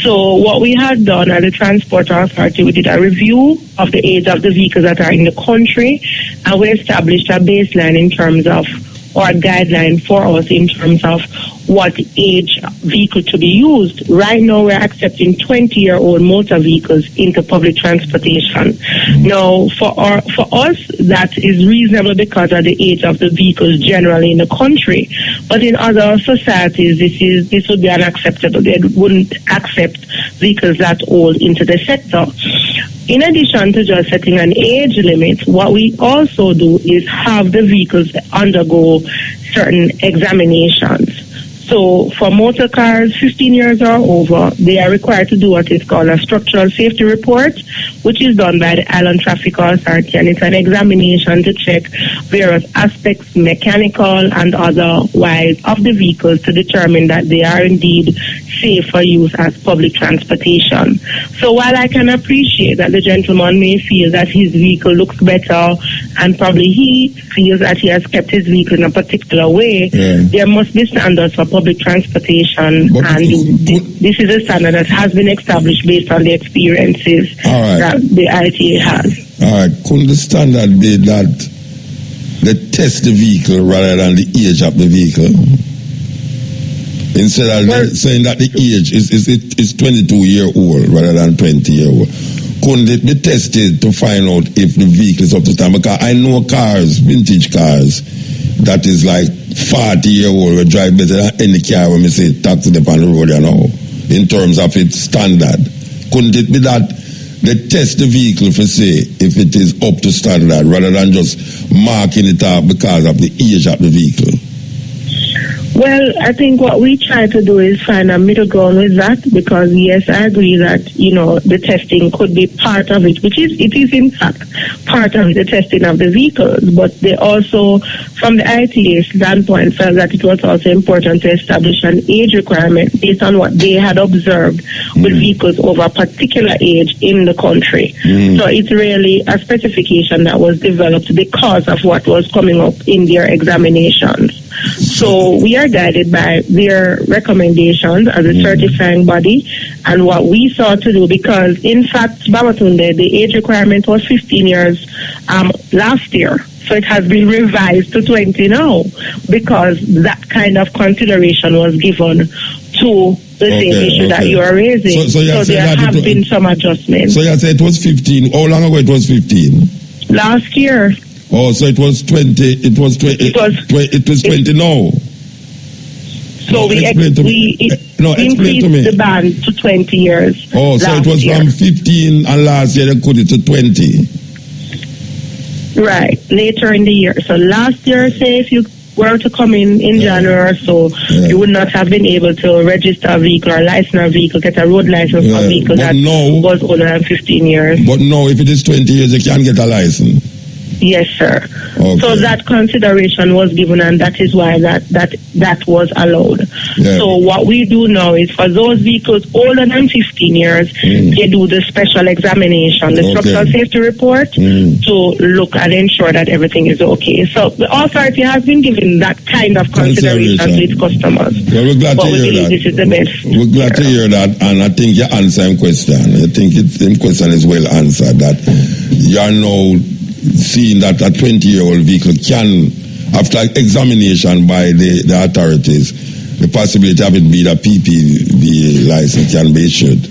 Speaker 6: So what we had done at the Transport Authority, we did a review of the age of the vehicles that are in the country, and we established a baseline in terms of, or a guideline for us in terms of what age vehicle to be used. Right now, we're accepting 20-year-old motor vehicles into public transportation. Now, for us, that is reasonable because of the age of the vehicles generally in the country. But in other societies, this would be unacceptable. They wouldn't accept vehicles that old into the sector. In addition to just setting an age limit, what we also do is have the vehicles undergo certain examinations. So for motor cars 15 years or over, they are required to do what is called a structural safety report, which is done by the Island Traffic Authority, and it's an examination to check various aspects, mechanical and otherwise, of the vehicles to determine that they are indeed safe for use as public transportation. So while I can appreciate that the gentleman may feel that his vehicle looks better and probably he feels that he has kept his vehicle in a particular way, there must be standards for public transportation,
Speaker 1: but
Speaker 6: and this is a standard that has been established based on the experiences that the ITA has.
Speaker 1: All right, couldn't the standard be that they test the vehicle rather than the age of the vehicle? Instead of saying that the age is 22-year-old rather than 20-year-old. Couldn't it be tested to find out if the vehicle is up to standard? Because I know cars, vintage cars, that is like 40-year-old will drive better than any car when we say taxi upon the road, you know, in terms of its standard. Couldn't it be that they test the vehicle for say if it is up to standard rather than just marking it up because of the age of the vehicle?
Speaker 6: Well, I think what we try to do is find a middle ground with that, because yes, I agree that, you know, the testing could be part of it, which is, it is in fact part of the testing of the vehicles, but they also, from the ITA standpoint, felt that it was also important to establish an age requirement based on what they had observed with vehicles over a particular age in the country. So it's really a specification that was developed because of what was coming up in their examinations. So we are guided by their recommendations as a certifying body and what we sought to do, because in fact, Babatunde, the age requirement was 15 years last year. So it has been revised to 20 now, because that kind of consideration was given to the same issue that you are raising. So there have been some adjustments.
Speaker 1: So you said it was 15. How long ago it was 15?
Speaker 6: Last year.
Speaker 1: Oh, so it was 20. It was 20 now.
Speaker 6: So we increased the ban to 20 years.
Speaker 1: Oh, so it was from 15 and last year they cut it to 20.
Speaker 6: Right, later in the year. So last year, say if you were to come in January or so, you would not have been able to register a vehicle or license a vehicle, get a road license for a vehicle that was older than 15 years.
Speaker 1: But now, if it is 20 years, you can get a license.
Speaker 6: Yes, sir. Okay. So that consideration was given, and that is why that was allowed. So what we do now is for those vehicles older than 15 years, they do the special examination, the structural safety report, to look and ensure that everything is okay. So the authority has been given that kind of consideration to its customers.
Speaker 1: Well, we're glad to hear that.
Speaker 6: This is the best.
Speaker 1: We're glad to hear that, and I think you answer him question. I think the question is well answered, that you are now seeing that a 20-year-old vehicle can, after examination by the authorities, the possibility of it being a PPV license can be issued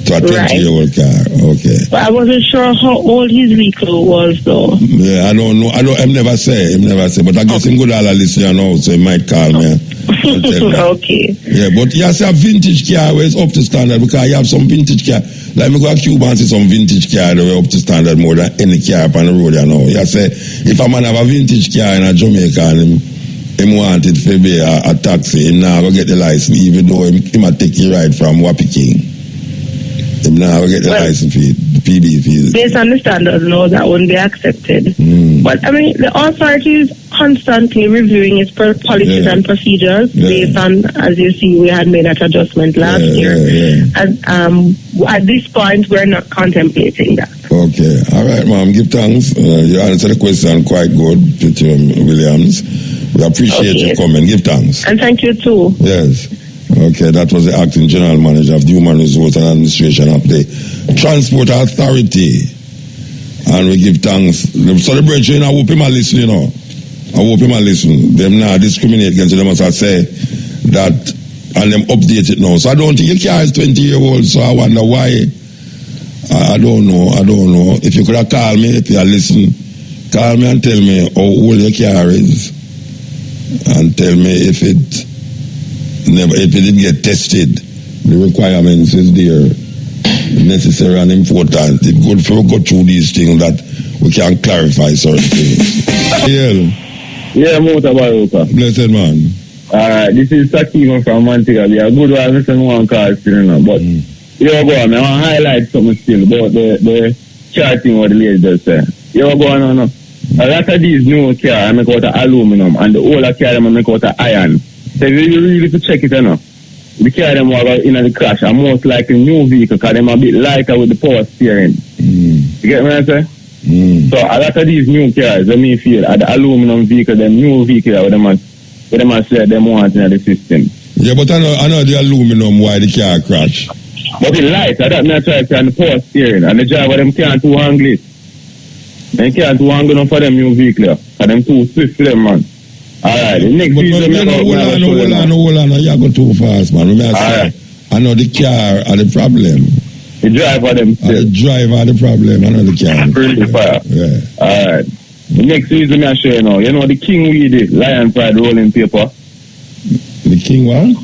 Speaker 1: to a 20-year-old car. Okay.
Speaker 6: But I wasn't sure how old his vehicle was, though.
Speaker 1: Yeah, I don't know. I'm never say. But I guess him good all listen now, so he might call me.
Speaker 6: Okay.
Speaker 1: Yeah, but you have a vintage car where it's up to standard, because you have some vintage car. Like me go to Cuba and see some vintage car that are up to standard more than any car up on the road, you know. You say, if a man have a vintage car in a Jamaica and him want it to be a taxi, him now go get the license, even though him might take you ride from Wappy King. Him now go get the license fee, the PB fee.
Speaker 6: Based on the standards, no, that wouldn't be accepted. But I mean, the authority is constantly reviewing its policies and procedures based on, as you see, we had made that adjustment last year. And at this point, we're not contemplating that.
Speaker 1: Okay. All right, ma'am. Give thanks. You answered the question quite good, Peter Williams. We appreciate your comment. Give thanks.
Speaker 6: And thank you, too.
Speaker 1: Yes. Okay, that was the acting general manager of the Human Resource and Administration of the Transport Authority. And we give thanks. So the brethren, I hope him a listen, you know. I hope him a listen. Them not discriminate against them, as I say. that, and them update it now. So I don't think your car is 20-year-old, so I wonder why. I don't know. If you could have called me, if you are listening, call me and tell me how old your car is, and tell me if it didn't get tested, the requirements is there, necessary and important. It's good for we go through these things that we can clarify certain things.
Speaker 3: Yeah, MUTABARUKA.
Speaker 1: Blessed man.
Speaker 3: Alright, this is Sakiman from Montego. We are good one, listen one call still now, but you go on, I want to highlight something still about the charting what the lady just said. You go on, a lot of these new cars I make out of aluminum, and the older cars I make out of iron. So if you really to check it, the car them are in the crash are most likely new vehicle because them a bit lighter with the power steering. You get what I'm saying? So a lot of these new cars, I mean, feel are the aluminum vehicle, them new vehicle with them say them want in the system.
Speaker 1: Yeah, but I know the aluminum why the car crash.
Speaker 3: But the light, I don't know try to the power steering, and the driver them can't too angle it. They can't too angle for them new vehicle, for them too swift for them, man. Alright, the next season,
Speaker 1: hold on, you go too fast, man. I know the car are the problem.
Speaker 3: The driver them still.
Speaker 1: The driver are the problem, I know the car.
Speaker 3: Pretty fire.
Speaker 1: Yeah.
Speaker 3: Alright. The next season I show you now. You know the king weed, lion pride rolling paper.
Speaker 1: The king what?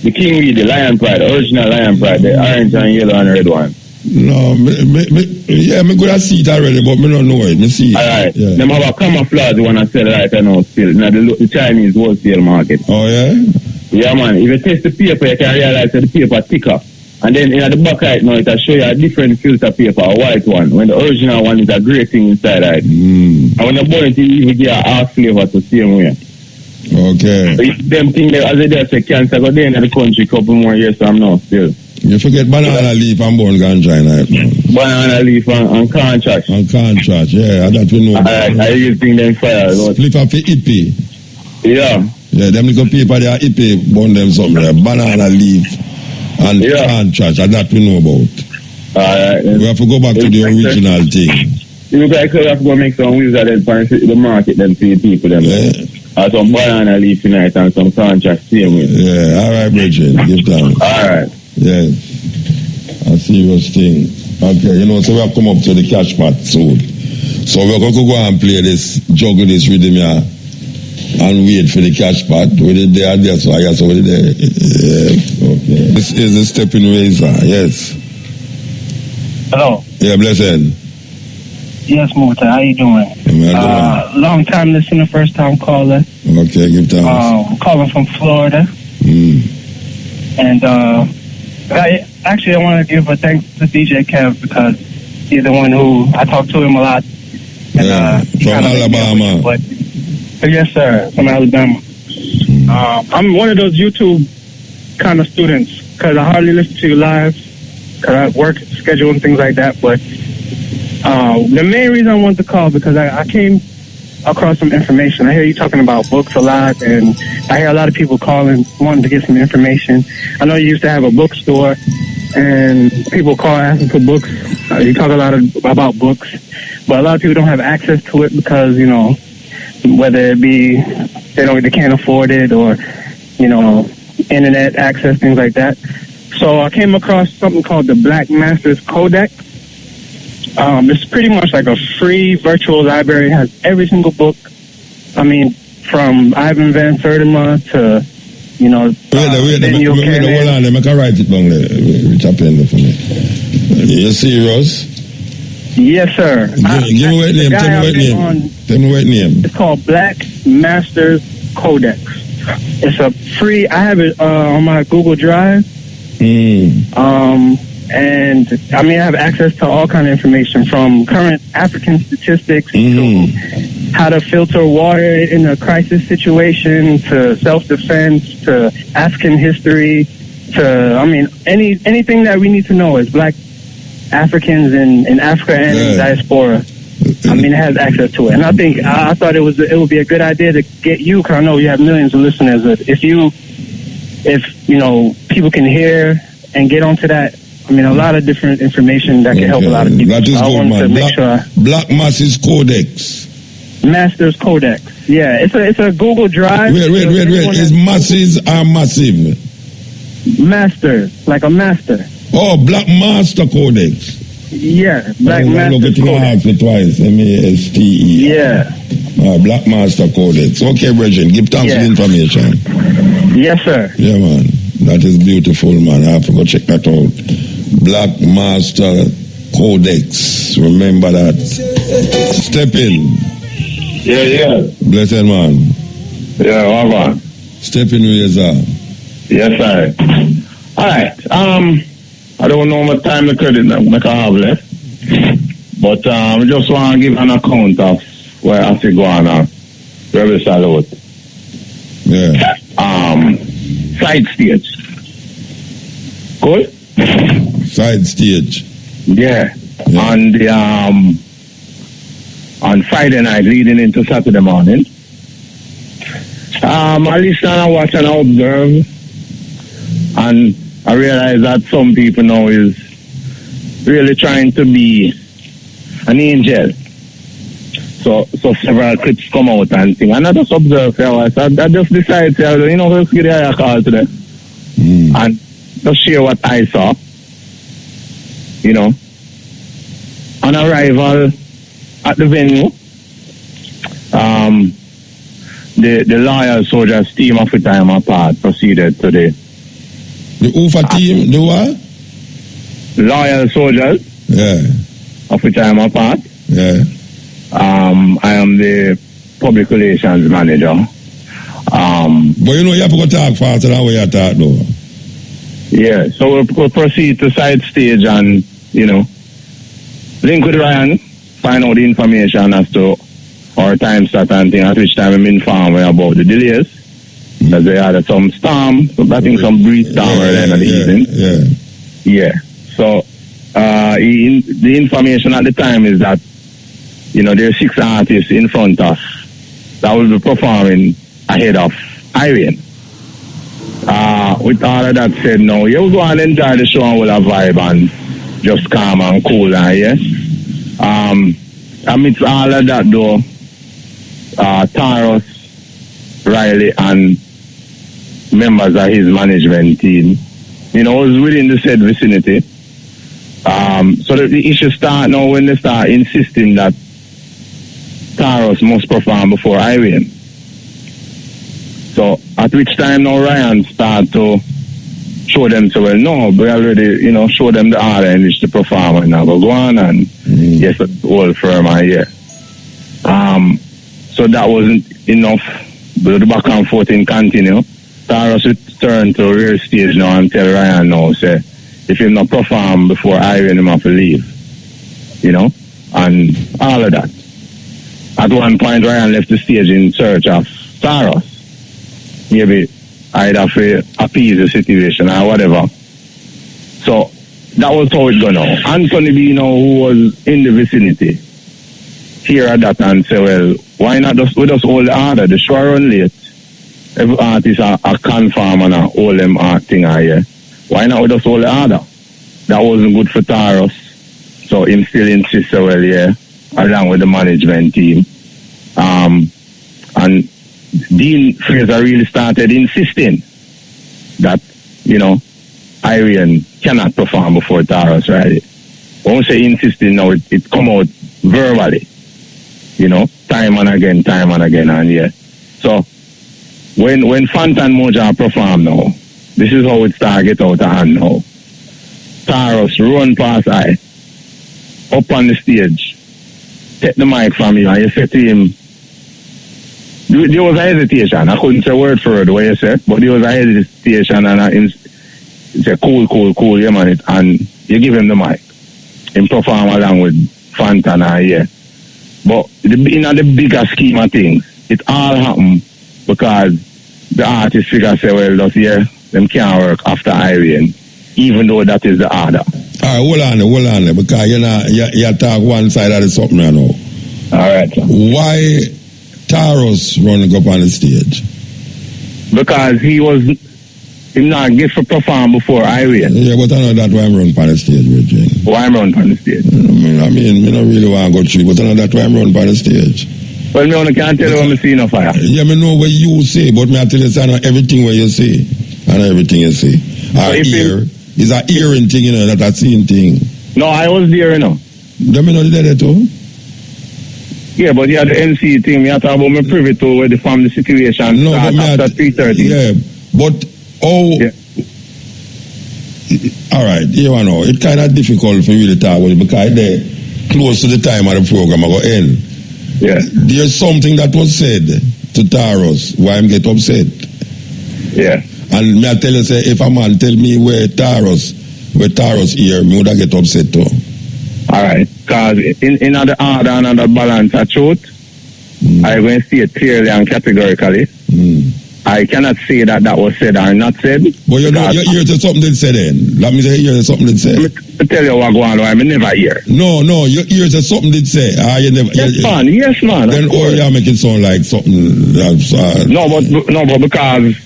Speaker 3: The king weed, the lion pride, original lion pride, the orange and yellow and red one.
Speaker 1: No, me could have see it already, but me don't know it. Me see it.
Speaker 3: Alright.
Speaker 1: Yeah.
Speaker 3: Them have a camouflage one I sell right now still. Now the Chinese wholesale market.
Speaker 1: Oh yeah?
Speaker 3: Yeah man. If you test the paper, you can realize that the paper thicker. And then in the back right now, it will show you a different filter paper, a white one. When the original one is a grey thing inside right. And when you burn it, you even get a half flavor to the same way.
Speaker 1: Okay.
Speaker 3: Them things that, as they just say, cancer go there in the country a couple more years from now still.
Speaker 1: You forget banana leaf and bone ganja right now.
Speaker 3: Banana leaf and contract.
Speaker 1: And contract, yeah, that we know.
Speaker 3: I used to think them fire.
Speaker 1: Flip up for hippie.
Speaker 3: Yeah.
Speaker 1: Yeah, them little people, they are hippie, burn them something there. Banana leaf and contract, and that we know about.
Speaker 3: Alright.
Speaker 1: We have to go back to the original thing.
Speaker 3: You guys have to go make some wizard and the market them to the people them.
Speaker 1: Yeah.
Speaker 3: And some banana leaf tonight and some contract same way.
Speaker 1: Yeah, alright, Bridget, give thanks.
Speaker 3: Alright.
Speaker 1: Yes. A serious thing. Okay, you know, so we have come up to the cash pot soon. So we're going to go and play this, juggle this rhythm here, and wait for the cash pot. We did there, so I guess over there. Yes, okay. This is the Steppin Razor, yes.
Speaker 7: Hello.
Speaker 1: Yeah, blessed.
Speaker 7: Yes, Muta, how you doing? Long time listener, first time caller.
Speaker 1: Okay, give thanks.
Speaker 7: Calling from Florida. And I want to give a thanks to DJ Kev because he's the one who I talk to him a lot. And,
Speaker 1: from Alabama.
Speaker 7: But yes, sir, from Alabama. I'm one of those YouTube kind of students because I hardly listen to you live because I work schedule and things like that. But the main reason I wanted to call because I came across some information. I hear you talking about books a lot, and I hear a lot of people calling wanting to get some information. I know you used to have a bookstore, and people call asking for books. You talk a lot about books, but a lot of people don't have access to it because, you know, whether it be they can't afford it or, you know, internet access, things like that. So I came across something called the Black Masters Codex. It's pretty much like a free virtual library. It has every single book. I mean, from Ivan Van Sertima to, you know,
Speaker 1: Wait, hold on, I can write it down there. Which I pen for me. You serious?
Speaker 7: Yes, sir.
Speaker 1: Give me what name. Tell me what name.
Speaker 7: It's called Black Masters Codex. It's a free. I have it on my Google Drive. And I mean, I have access to all kind of information from current African statistics to how to filter water in a crisis situation to self-defense to African history to, I mean, anything that we need to know as Black Africans in Africa and in diaspora. I mean, it has access to it, and I think I thought it would be a good idea to get you, because I know you have millions of listeners. If you know, people can hear and get onto that. I mean, a lot of different information that can help a lot of people.
Speaker 1: That is
Speaker 7: so
Speaker 1: good, man.
Speaker 7: To make sure
Speaker 1: Black Masters Codex.
Speaker 7: Masters Codex. Yeah, it's a Google Drive.
Speaker 1: Wait. Is masses are massive?
Speaker 7: Master, like a master.
Speaker 1: Oh, Black Master Codex.
Speaker 7: Yeah, Black Master
Speaker 1: Codex. Twice. MASTE.
Speaker 7: Yeah.
Speaker 1: Black Master Codex. Okay, Bridget, give thanks for the information.
Speaker 7: Yes, sir.
Speaker 1: Yeah, man. That is beautiful, man. I have to go check that out. Black Master Codex. Remember that. Step in.
Speaker 3: Yeah.
Speaker 1: Blessed man.
Speaker 3: Yeah, all right.
Speaker 1: Step in with sir.
Speaker 3: Yes, sir. All right. I don't know what time the credit I have left, but I just want to give an account of where I see go on Rebel Salute.
Speaker 1: Yeah.
Speaker 3: Side stage. Good?
Speaker 1: Side stage.
Speaker 3: Yeah. On the on Friday night leading into Saturday morning. I listen and watch and observe, and I realize that some people now is really trying to be an angel. So several clips come out and things. And I just observe, I just decided, let's give a call today. And just share what I saw. On arrival at the venue, the loyal soldiers team of the time apart proceeded today.
Speaker 1: The UFA team, the what?
Speaker 3: Loyal soldiers.
Speaker 1: Yeah.
Speaker 3: Of which I am a part.
Speaker 1: Yeah.
Speaker 3: I am the public relations manager.
Speaker 1: But you have to go talk faster than we are talking though.
Speaker 3: Yeah, so we'll proceed to side stage and, link with Ryan, find out the information as to our time start and thing, at which time I'm informed about the delays. Because they had some storm, so I think some breeze storm earlier in the evening. Yeah. So the information at the time is that, there are 6 artists in front of us that will be performing ahead of Irene. With all of that said, now you go and enjoy the show and we'll have vibe and just calm and cool and amidst all of that though, Tarrus, Riley and members of his management team, was within the said vicinity. So the issue start now when they start insisting that Tarrus must perform before Irene. So at which time now Ryan start to show them so well, no, we already, show them the order in which to perform and now go on and yes, the whole firm are here. So that wasn't enough. But the back and forth in continue. Tarrus return to rear stage now and tell Ryan now, say, if he not perform before Irene, him have to leave. And all of that. At one point, Ryan left the stage in search of Tarrus. Maybe either to appease the situation or whatever. So that was how it going on. Anthony B, who was in the vicinity, hear that and say, well, why not just hold the order? The show run late. Every artist are confirm and hold them acting here. Why not just hold the order? That wasn't good for Tarrus. So him still insists, well, along with the management team. And Dean Fraser really started insisting that, Irene cannot perform before Tarrus, right? When we say insisting now, it come out verbally, time and again, and So, when Fantan Moja perform now, this is how it start get out of hand now. Tarrus run past I, up on the stage, take the mic from you, and you say to him, there was a hesitation. I couldn't say word for word the way you said, but there was a hesitation, and he said, cool, yeah, man, and you give him the mic. Him perform along with Fantana, But in the bigger scheme of things, it all happened because the artist figure say, well, them can't work after Irene, even though that is the order.
Speaker 1: All right, hold on, because you talk one side of the something now.
Speaker 3: All right.
Speaker 1: Why Tarrus running up on the stage?
Speaker 3: Because he not get for perform before Irene.
Speaker 1: Yeah, but I know that why I'm running on the stage, Virgin.
Speaker 3: Why I'm running on the stage?
Speaker 1: I mean, I don't really want to go through, but I know that why I'm running on the stage.
Speaker 3: Well, me only can't tell you what I see no fire.
Speaker 1: Yeah, me know what you say, but me I tell you, I know everything what you say. I know everything you say. Our ear is a hearing thing, you know, not a seeing thing.
Speaker 3: No, I was there, you know.
Speaker 1: Don't me know the there too?
Speaker 3: Yeah, but you had the NC thing. Me I talk about my privy to where the family situation
Speaker 1: no, but
Speaker 3: after 3:30.
Speaker 1: Yeah, but all right, you know, it's kind of difficult for you to talk about it because they're close to the time of the program I go end.
Speaker 3: Yeah.
Speaker 1: There's something that was said to Tarrus why I'm get upset.
Speaker 3: Yeah. And
Speaker 1: me I tell you, say, if a man tell me where Tarrus here, me would get upset too.
Speaker 3: All right, because in the order and the balance of truth, I will see it clearly and categorically. I cannot say that was said or not said.
Speaker 1: But you know, you hear something they said then. Let me say, you hear something they said.
Speaker 3: Let me tell you what going on, I never hear.
Speaker 1: No, you hear something they say. You never.
Speaker 3: Yes, man.
Speaker 1: Then you make it sound like something that's.
Speaker 3: No, but because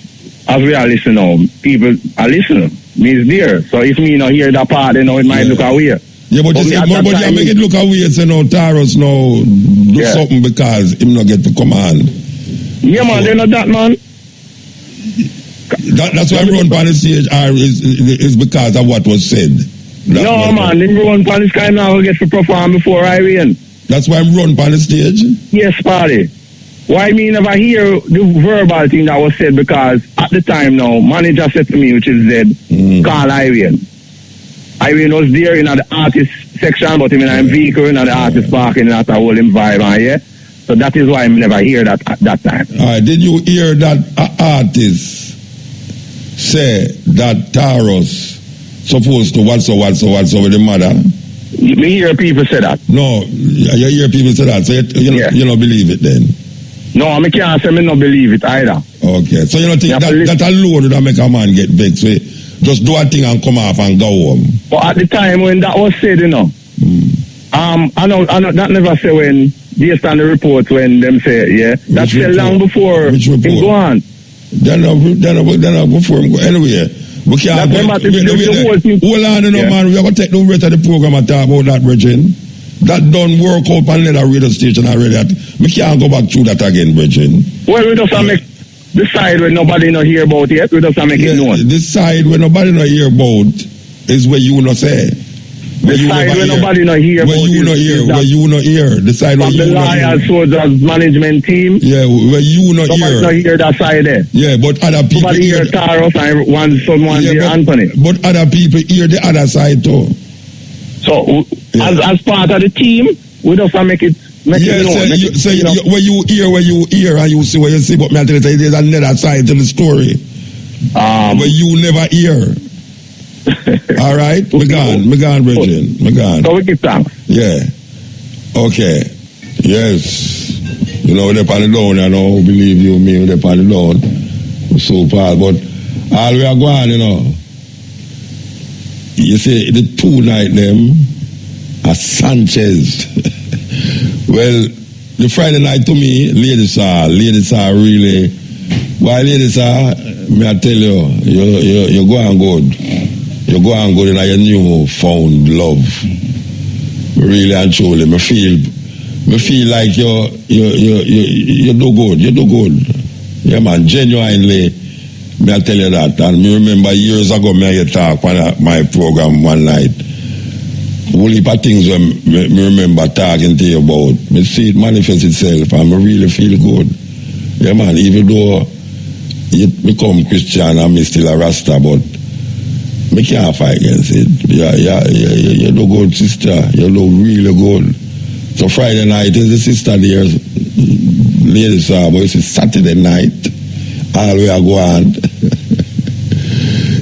Speaker 3: as we are listening now, people are listening. Me's there. So if me not hear that part, you know, it might look away.
Speaker 1: Yeah, but you make it look away. Say no, Tarrus now do something because him not get the command.
Speaker 3: Yeah, man, they know that, man.
Speaker 1: That's why I'm run on the stage is because of what was said.
Speaker 3: No, man, them run on the stage now will get to perform before I win.
Speaker 1: That's why I'm run on the stage?
Speaker 3: Yes, party. Why me never hear the verbal thing that was said because at the time now, manager said to me, which is Z, call Irene. Irene was there in the artist section, but him in a vehicle in the artist parking and that whole environment, yeah? So that is why I never hear that at that time.
Speaker 1: All right, did you hear that artist say that Tarrus supposed to what's with the mother?
Speaker 3: You hear people say that?
Speaker 1: No, you hear people say that, so you don't believe it then?
Speaker 3: No, I can't say I don't believe it either.
Speaker 1: Okay, so you don't think that alone would make a man get vexed? So just do a thing and come off and go home? But
Speaker 3: at the time when that was said, you know, I know that never say when based on the report when them say, yeah, that's said long before him go on.
Speaker 1: Then before him go anyway. We can't hold on, man. We have to take the rest of the program and talk about that, Bridget. That done work out on the radio station already. We can't go back through that again, Bridget.
Speaker 3: Well, we just make the side where nobody not hear about yet. We just make it known.
Speaker 1: The side where nobody not hear about is where you not say.
Speaker 3: The side where nobody not hear about.
Speaker 1: Where you not hear. The side where you not hear.
Speaker 3: The soldiers management team.
Speaker 1: Yeah, where you not hear.
Speaker 3: Nobody not hear that side there.
Speaker 1: Yeah, but other people
Speaker 3: nobody hear Tarrus and someone hear Anthony.
Speaker 1: But other people hear the other side too.
Speaker 3: So as part of the team, we just make it known.
Speaker 1: Where you hear and you see what you see, but me I tell you there's another side to the story. Where you never hear. All right, me gone, Bridget. Me gone.
Speaker 3: So we keep thanks.
Speaker 1: Yeah. Okay. Yes. You know, they're on the down, I know, believe you me, they're on the down. So far, but all we are going, you know. You see, the two night them are Sanchez. Well, the Friday night to me, ladies are really, why ladies are, may I tell you, you go and good. You go and go in your new found love. Really and truly. Me feel like you do good. You do good. Yeah, man, genuinely, may I tell you that. And me remember years ago, me talk on my program one night. Whole heap of things when me remember talking to you about. Me see it manifest itself and me really feel good. Yeah, man, even though you become Christian and me still a Rasta, but me can't fight against it. You look good, sister. You look really good. So Friday night is the sister there. Ladies, but it's Saturday night. All we are going.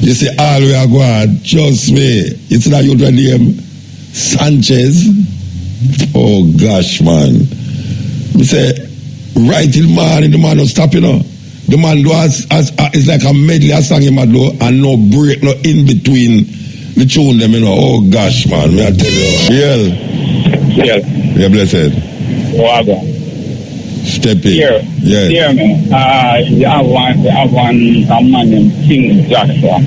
Speaker 1: You see, all we are going. Trust me. It's not your name. Sanchez. Oh gosh, man. You say, right till morning, the man don't stop, you know. The man do it's like a medley, a song him a do, and no break, no in between the tune them, you know. Oh gosh, man, may I tell you.
Speaker 3: Yeah.
Speaker 1: Yeah, blessed.
Speaker 3: Wagon.
Speaker 1: Step in.
Speaker 3: Here.
Speaker 1: Yes.
Speaker 3: Here, man. You have one man named King Joshua.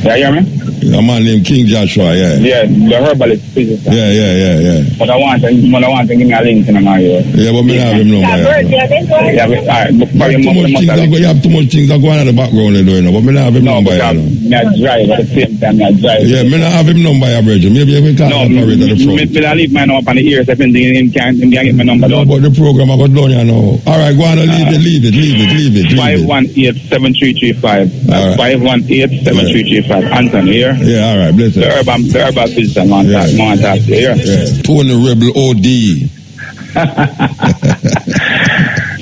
Speaker 3: Yeah, you hear me?
Speaker 1: A man named King Joshua, yeah.
Speaker 3: Yeah, the herbalist physician.
Speaker 1: Yeah.
Speaker 3: But I want to give me a link to Mario.
Speaker 1: Yeah, but me not have him number.
Speaker 3: Yeah, alright.
Speaker 1: You have too much things that go on in the background, you know, but me not have him number.
Speaker 3: No, me I drive at the same time, I drive.
Speaker 1: Yeah, me not have him number, Bridget. Maybe we can't operate at the front.
Speaker 3: Me I leave my number up on the ears, if anything, him can't get my number.
Speaker 1: No, but the program I got done, you know. Alright, go on and leave it.
Speaker 3: 518-7335. That's 518-7335. Anthony, here?
Speaker 1: Yeah, alright, bless you.
Speaker 3: The herbal physician, man, talk to you.
Speaker 1: Tony Rebel OD.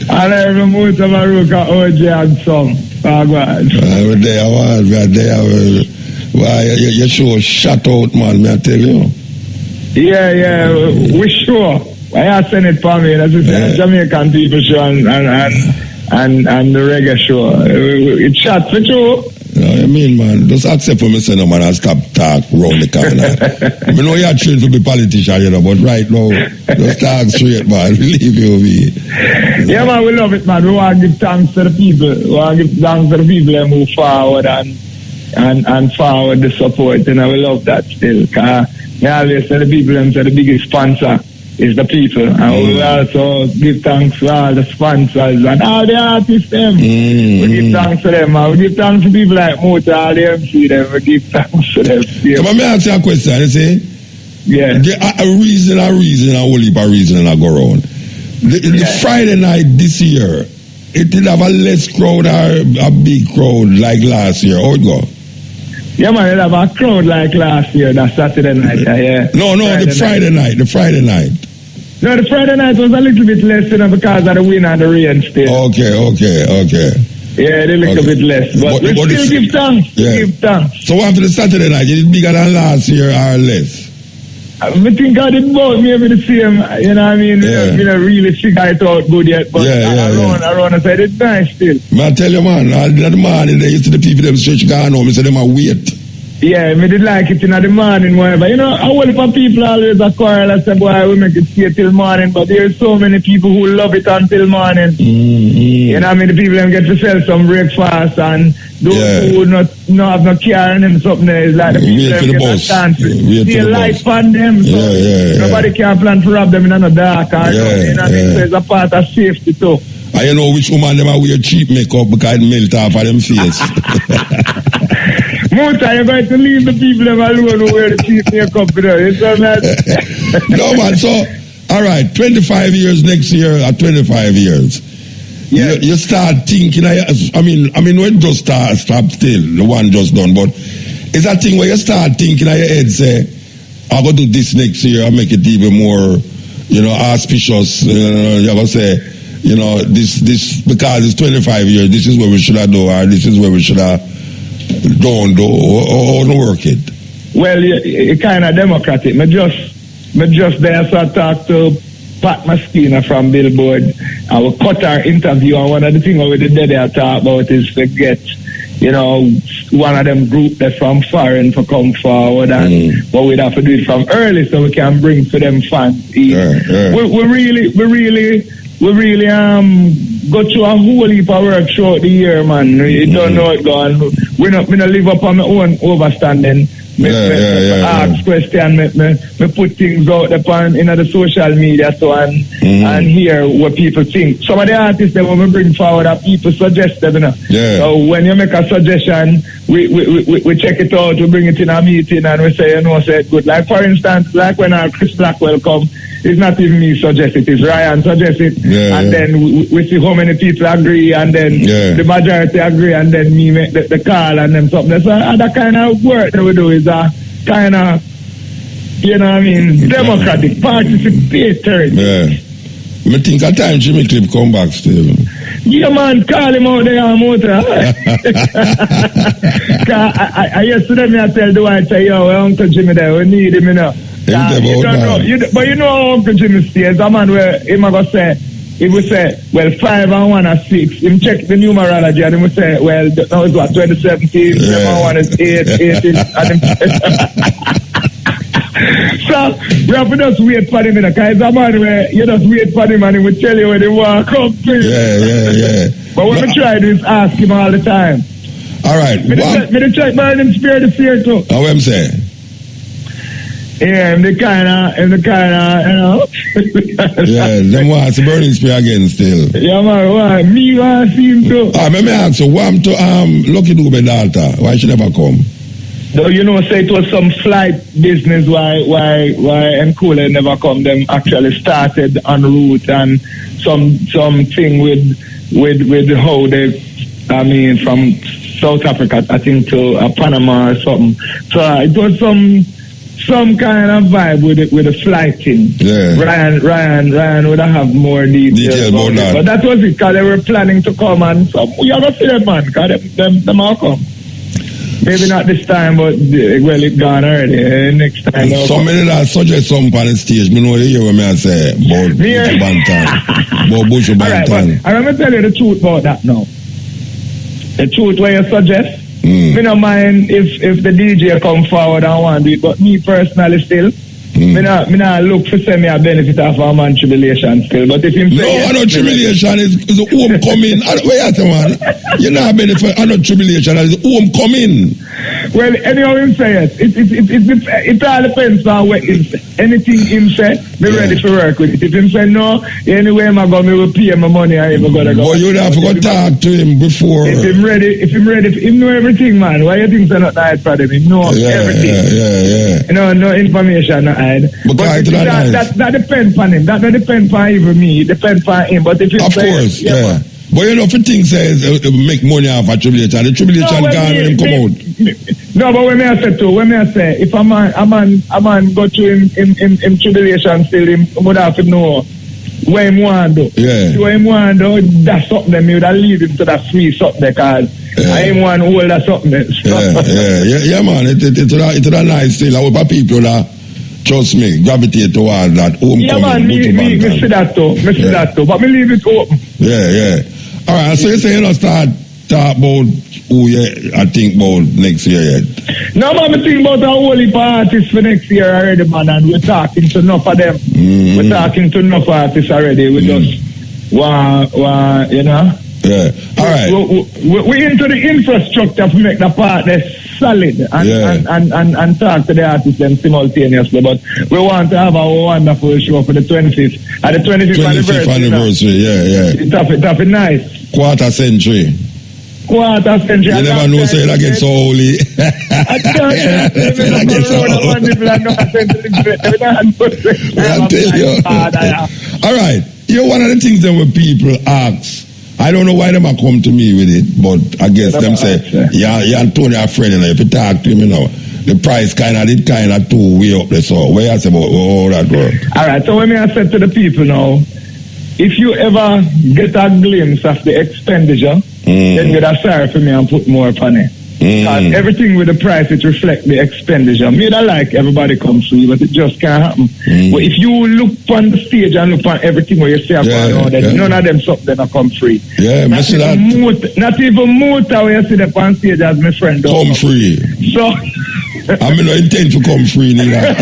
Speaker 8: And every MUTABARUKA OJ and some.
Speaker 1: We're there. Why, your show shut out, man, may I tell you?
Speaker 8: Yeah, we sure. I send it for me. That's the Jamaican people show and the reggae show. It's shot for you.
Speaker 1: You know what I mean, man? Just accept for me, say no, man, and stop talk round the corner. I know you're trained to be politician, you know, but right now, just talk straight, man. Leave you be.
Speaker 8: Yeah, man, we love it, man. We want to give thanks to the people. We want to give thanks to the people that move forward and forward the support, and we love that still. We always say the people them say the biggest sponsor is the people, and we also give thanks to all the sponsors and all the artists them. We give thanks to them, and we give thanks to people like Mota, all the MC them, we give thanks to them.
Speaker 1: Come on, may I ask you a question, you see?
Speaker 8: Yeah.
Speaker 1: A whole heap of reason I go around. The Friday night this year, it did have a less crowd or a big crowd like last year. How it go?
Speaker 8: Yeah, man, it have a crowd like last year, that Saturday night, yeah.
Speaker 1: No, the Friday night.
Speaker 8: No, the Friday night was a little bit less, you know, because of the wind and the rain still.
Speaker 1: Okay.
Speaker 8: Yeah, a little bit less. But we still give thanks.
Speaker 1: Yeah.
Speaker 8: Give thanks.
Speaker 1: So after the Saturday night, is it bigger than last year or less?
Speaker 8: I think I did both, maybe the same, you know what I mean?
Speaker 1: Yeah.
Speaker 8: We don't really figure it out good yet, but around I said it's nice still.
Speaker 1: Man, I tell you, man, the morning, they used to the people them stretch gone home, say them a wait.
Speaker 8: Yeah, me did like it in the morning, whatever. You know, a whole heap of people always a quarrel and say, boy, we make it stay till morning, but there's so many people who love it until morning. You know what I mean? The people them get to sell some breakfast and those who not have no car and them something there is like the people them get a chance. They light on them, so nobody can plan to rob them in the dark. You know what I mean? So it's a part of safety too.
Speaker 1: I know which woman them wear cheap makeup because it melt off of them face.
Speaker 8: Muta, you're going to leave the people them alone who wear the cheap makeup, you know.
Speaker 1: No, man, so, all right, 25 years next year or 25 years. Yeah. You start thinking, I mean, when just stop still, the one just done, but it's a thing where you start thinking in your head, say, I'm going to do this next year, I'll make it even more, you know, auspicious. You're going to say, you know, this, because it's 25 years, this is what we should have done, or this is what we should have done, or work it.
Speaker 8: Well, it's kind of democratic. Me just there, so I talked to Pat Maskina from Billboard. I will cut our interview, and one of the things we did there I talk about is to get, you know, one of them group that's from foreign to come forward, and but we'd have to do it from early so we can bring to them fans. We really go through a whole heap of work throughout the year, man. You don't know it going. We not live up on my own overstanding. Ask questions, me put things out upon in the social media so and hear what people think. Some of the artists that when we bring forward are people suggest them, you know. So when you make a suggestion, we check it out, we bring it in a meeting and we say, you know, say it good. Like for instance, like when our Chris Blackwell come, it's not even me suggest it, it's Ryan suggest it, and then we see how many people agree, and then the majority agree, and then me make the call and then something. So that kind of work that we do is a kind of, you know what I mean, democratic, participatory.
Speaker 1: I think at times Jimmy Clip come back still.
Speaker 8: Yeah, man, call him out there on motor. I yesterday I tell the wife, say, yo, Uncle Jimmy there, we need him, you know. You don't know, but you know how Uncle Jimmy stays. A man where he might say, he would say, well, 5 and 1 are 6. Him check the numerology and he would say, well, now it's what, 2017, 7 and 1 is 8, 18, and so we have to just wait for him, because it's a man where you just wait for him and he will tell you when he walk up to you. But what we try to do is ask him all the time.
Speaker 1: All right.
Speaker 8: Me the check burning spear this year too.
Speaker 1: How am say?
Speaker 8: Yeah, I'm the kind of, you know.
Speaker 1: Yeah, them want the burning spear again still.
Speaker 8: Yeah, man, why? Me want to see him too.
Speaker 1: Let me ask you, why to Lucky Dube daughter? Why she never come?
Speaker 8: No, you know, say it was some flight business why Nkule never come. Them actually started en route and some thing with how they, I mean, from South Africa, I think, to Panama or something. So it was some kind of vibe with the flight thing.
Speaker 1: Yeah.
Speaker 8: Ryan would have more details about that. But that was it, because they were planning to come and we have to see them, man, because them all come. Maybe not this time, but well, it's gone already. Next time.
Speaker 1: Somebody that suggest something on the stage, me know you hear what I say about Buju Banton. About Buju Banton.
Speaker 8: All right, I'm going to tell you the truth about that now. The truth where you suggest, me no mind if the DJ come forward and want to do it, but me personally still, me not look for say me a benefit of a man tribulation still. But if him say
Speaker 1: I know tribulation is homecoming. Wait a man. You know benefit. I know tribulation is homecoming.
Speaker 8: Well, anyhow him say yes. It all depends on what him say. Anything him say, be ready to work with it. If him say no, anyway I go, me will pay my money. I even gotta go.
Speaker 1: But you have to go talk to him before.
Speaker 8: If him ready, him know everything, man. Why you think so not hide for them? He know everything.
Speaker 1: Yeah.
Speaker 8: You know, no information not hide. But that depends on him. That don't depend on even me. It depends on him. But if
Speaker 1: of course, yeah. But you know, if you think says make money off a tribulation, the tribulation gone when him come out.
Speaker 8: No, but when I say, if a man go to him tribulation still, him would have to know what him want to do.
Speaker 1: Yeah.
Speaker 8: So what him want to do, that's something them, you would have leave him to that free something because I him want to hold that something.
Speaker 1: Yeah, man, it's a nice thing. I hope people that trust me, gravitate towards that homecoming.
Speaker 8: Yeah, man, me see that too. But me leave it open.
Speaker 1: Yeah. All right, so you say you don't start talk about who I think about next year yet?
Speaker 8: No, man, I think about a whole heap of artists for next year already, man, and we're talking to enough of them. We're talking to enough artists already. We just want, you know?
Speaker 1: Yeah. All right.
Speaker 8: We're into the infrastructure to make the partners solid and talk to the artists them simultaneously. But we want to have a wonderful show for the 25th. At the 25th anniversary.
Speaker 1: Yeah.
Speaker 8: It's nice.
Speaker 1: Quarter century. You never know, say it gets so holy. I tell you. All right. You know, one of the things that when people ask, I don't know why them are come to me with it, but I guess them say, yeah, Antonio a friend, you know, if you talk to him, you know, the price kind of too way up there. So where I say about all that work? All right, so when I said to the people now, if you ever get a glimpse of the expenditure, then you'd have sorry for me and put more upon it. Because everything with the price, it reflects the expenditure. Me don't like everybody come free, but it just can't happen. But if you look on the stage and look on everything where you say none of them something that come free. Yeah, not even Muta where you see them on stage as my friend. Come free. So I mean, no intent to come free neither.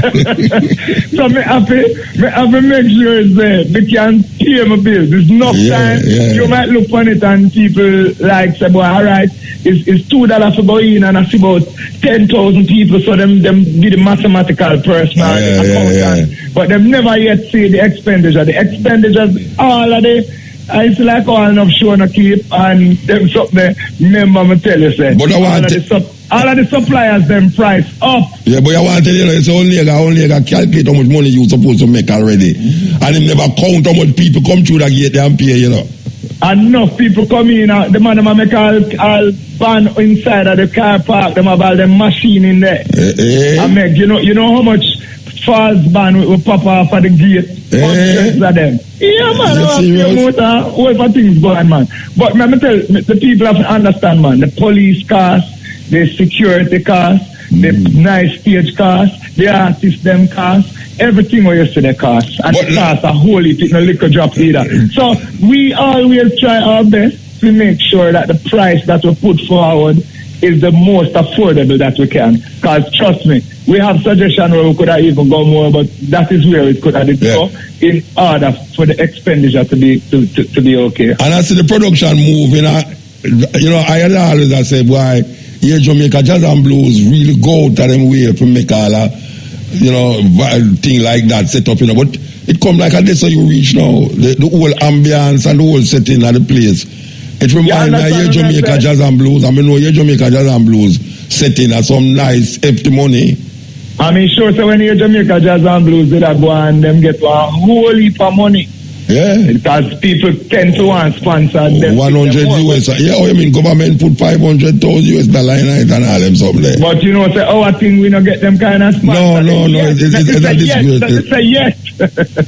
Speaker 1: So me have to make sure it's there. They can pay my bills. There's enough time. You might look on it and people like say, well, all right, it's $2 for go in and I see about 10,000 people, so them be the mathematical person accountant. But them never yet see the expenditure. The expenditures, all of the it's like all enough show no keep and them something remember me tell you say. But I want all of the suppliers them price up. Yeah, but I want to tell you, it's only calculate how much money you supposed to make already. And him never count how much people come through that gate and pay, you know. Enough people come in, the man them make all van inside of the car park, them have all them machine in there. And make, you know how much false ban will pop off at the gate. Hundreds of them. Yeah, man, all for things going, man. But let me tell you, the people have to understand, man, the police costs, the security costs, the nice stage costs, the artists them costs, everything where you see the costs. And the costs are wholly in a liquor drop either. So we always try our best to make sure that the price that we put forward is the most affordable that we can. Because trust me, we have suggestions where we could have even go more, but that is where it could have go in order for the expenditure to be okay. And I see the production moving. you know, I had always I say, boy, here Jamaica Jazz and Blues really go to them way to make all a, you know, thing like that set up, you know, but it come like a day so you reach now, the whole ambience and the whole setting of the place. It reminds me of here Jamaica Jazz and Blues. I mean, here Jamaica Jazz and Blues setting at some nice hefty money.
Speaker 8: I mean, sure, so when here Jamaica Jazz and Blues did that go and them get a whole heap of money.
Speaker 1: Yeah.
Speaker 8: Because people tend to want sponsor them.
Speaker 1: 100 US. Yeah, oh, you mean government put 500,000 US dollar in it and all them something there.
Speaker 8: But you know, say our thing, we don't get them kind of sponsor.
Speaker 1: No. It's a disgrace.
Speaker 8: It's a yes.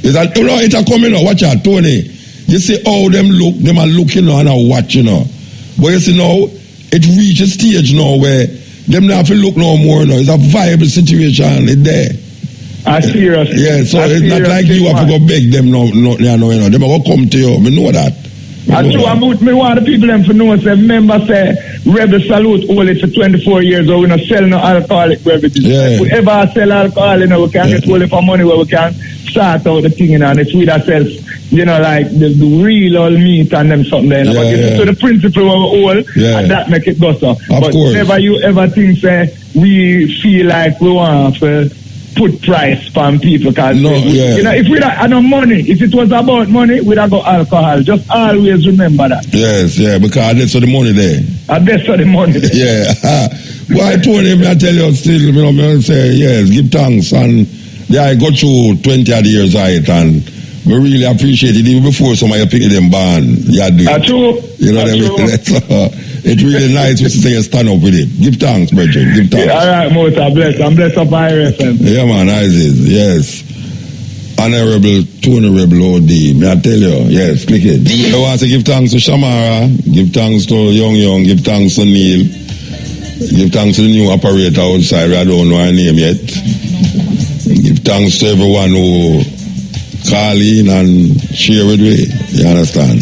Speaker 1: It's a coming out. Watch out, Tony. You see how them look, them are looking and are watching, you know. But you see now, it reaches a stage now where them not have to look no more, you know. It's a viable situation, it's there.
Speaker 8: Serious.
Speaker 1: Yeah, so it's not like you have to go beg them no, you know. Them are going to come to you. I know that.
Speaker 8: I want the people them to know, say, remember, say, Rebel Salute only for 24 years old, we not sell no alcoholic beverages.
Speaker 1: Yeah.
Speaker 8: If we ever sell alcohol, you know, we can get only for money where we can start out the thing, you know, and it's with ourselves, you know, like the real old meat and them something there. But it's to the principle of all, and that make it go so. But
Speaker 1: course.
Speaker 8: never you ever think, say, we feel like we want to put price on people, because you know, if we don't have no money, if it was about money, we'd have got alcohol. Just always remember that.
Speaker 1: Yes, because that's for the money there.
Speaker 8: That's for the money there.
Speaker 1: Yeah. Well, I told him, I tell you still, you know, I say, yes, give thanks. And I got through 20 odd years of it, and we really appreciate it. Even before somebody picked them band,
Speaker 8: true.
Speaker 1: You know what I mean? It's really nice to say you stand up with it. Give thanks, brethren. Give thanks.
Speaker 8: All right, Mota, bless. I'm blessed up by RFM.
Speaker 1: Yeah, man, yes. Honorable Tony Rebel OD. May I tell you? Yes, click it. I want to give thanks to Shamara, give thanks to Young, give thanks to Neil, give thanks to the new operator outside. I don't know her name yet. Give thanks to everyone who call in and share with me. You understand?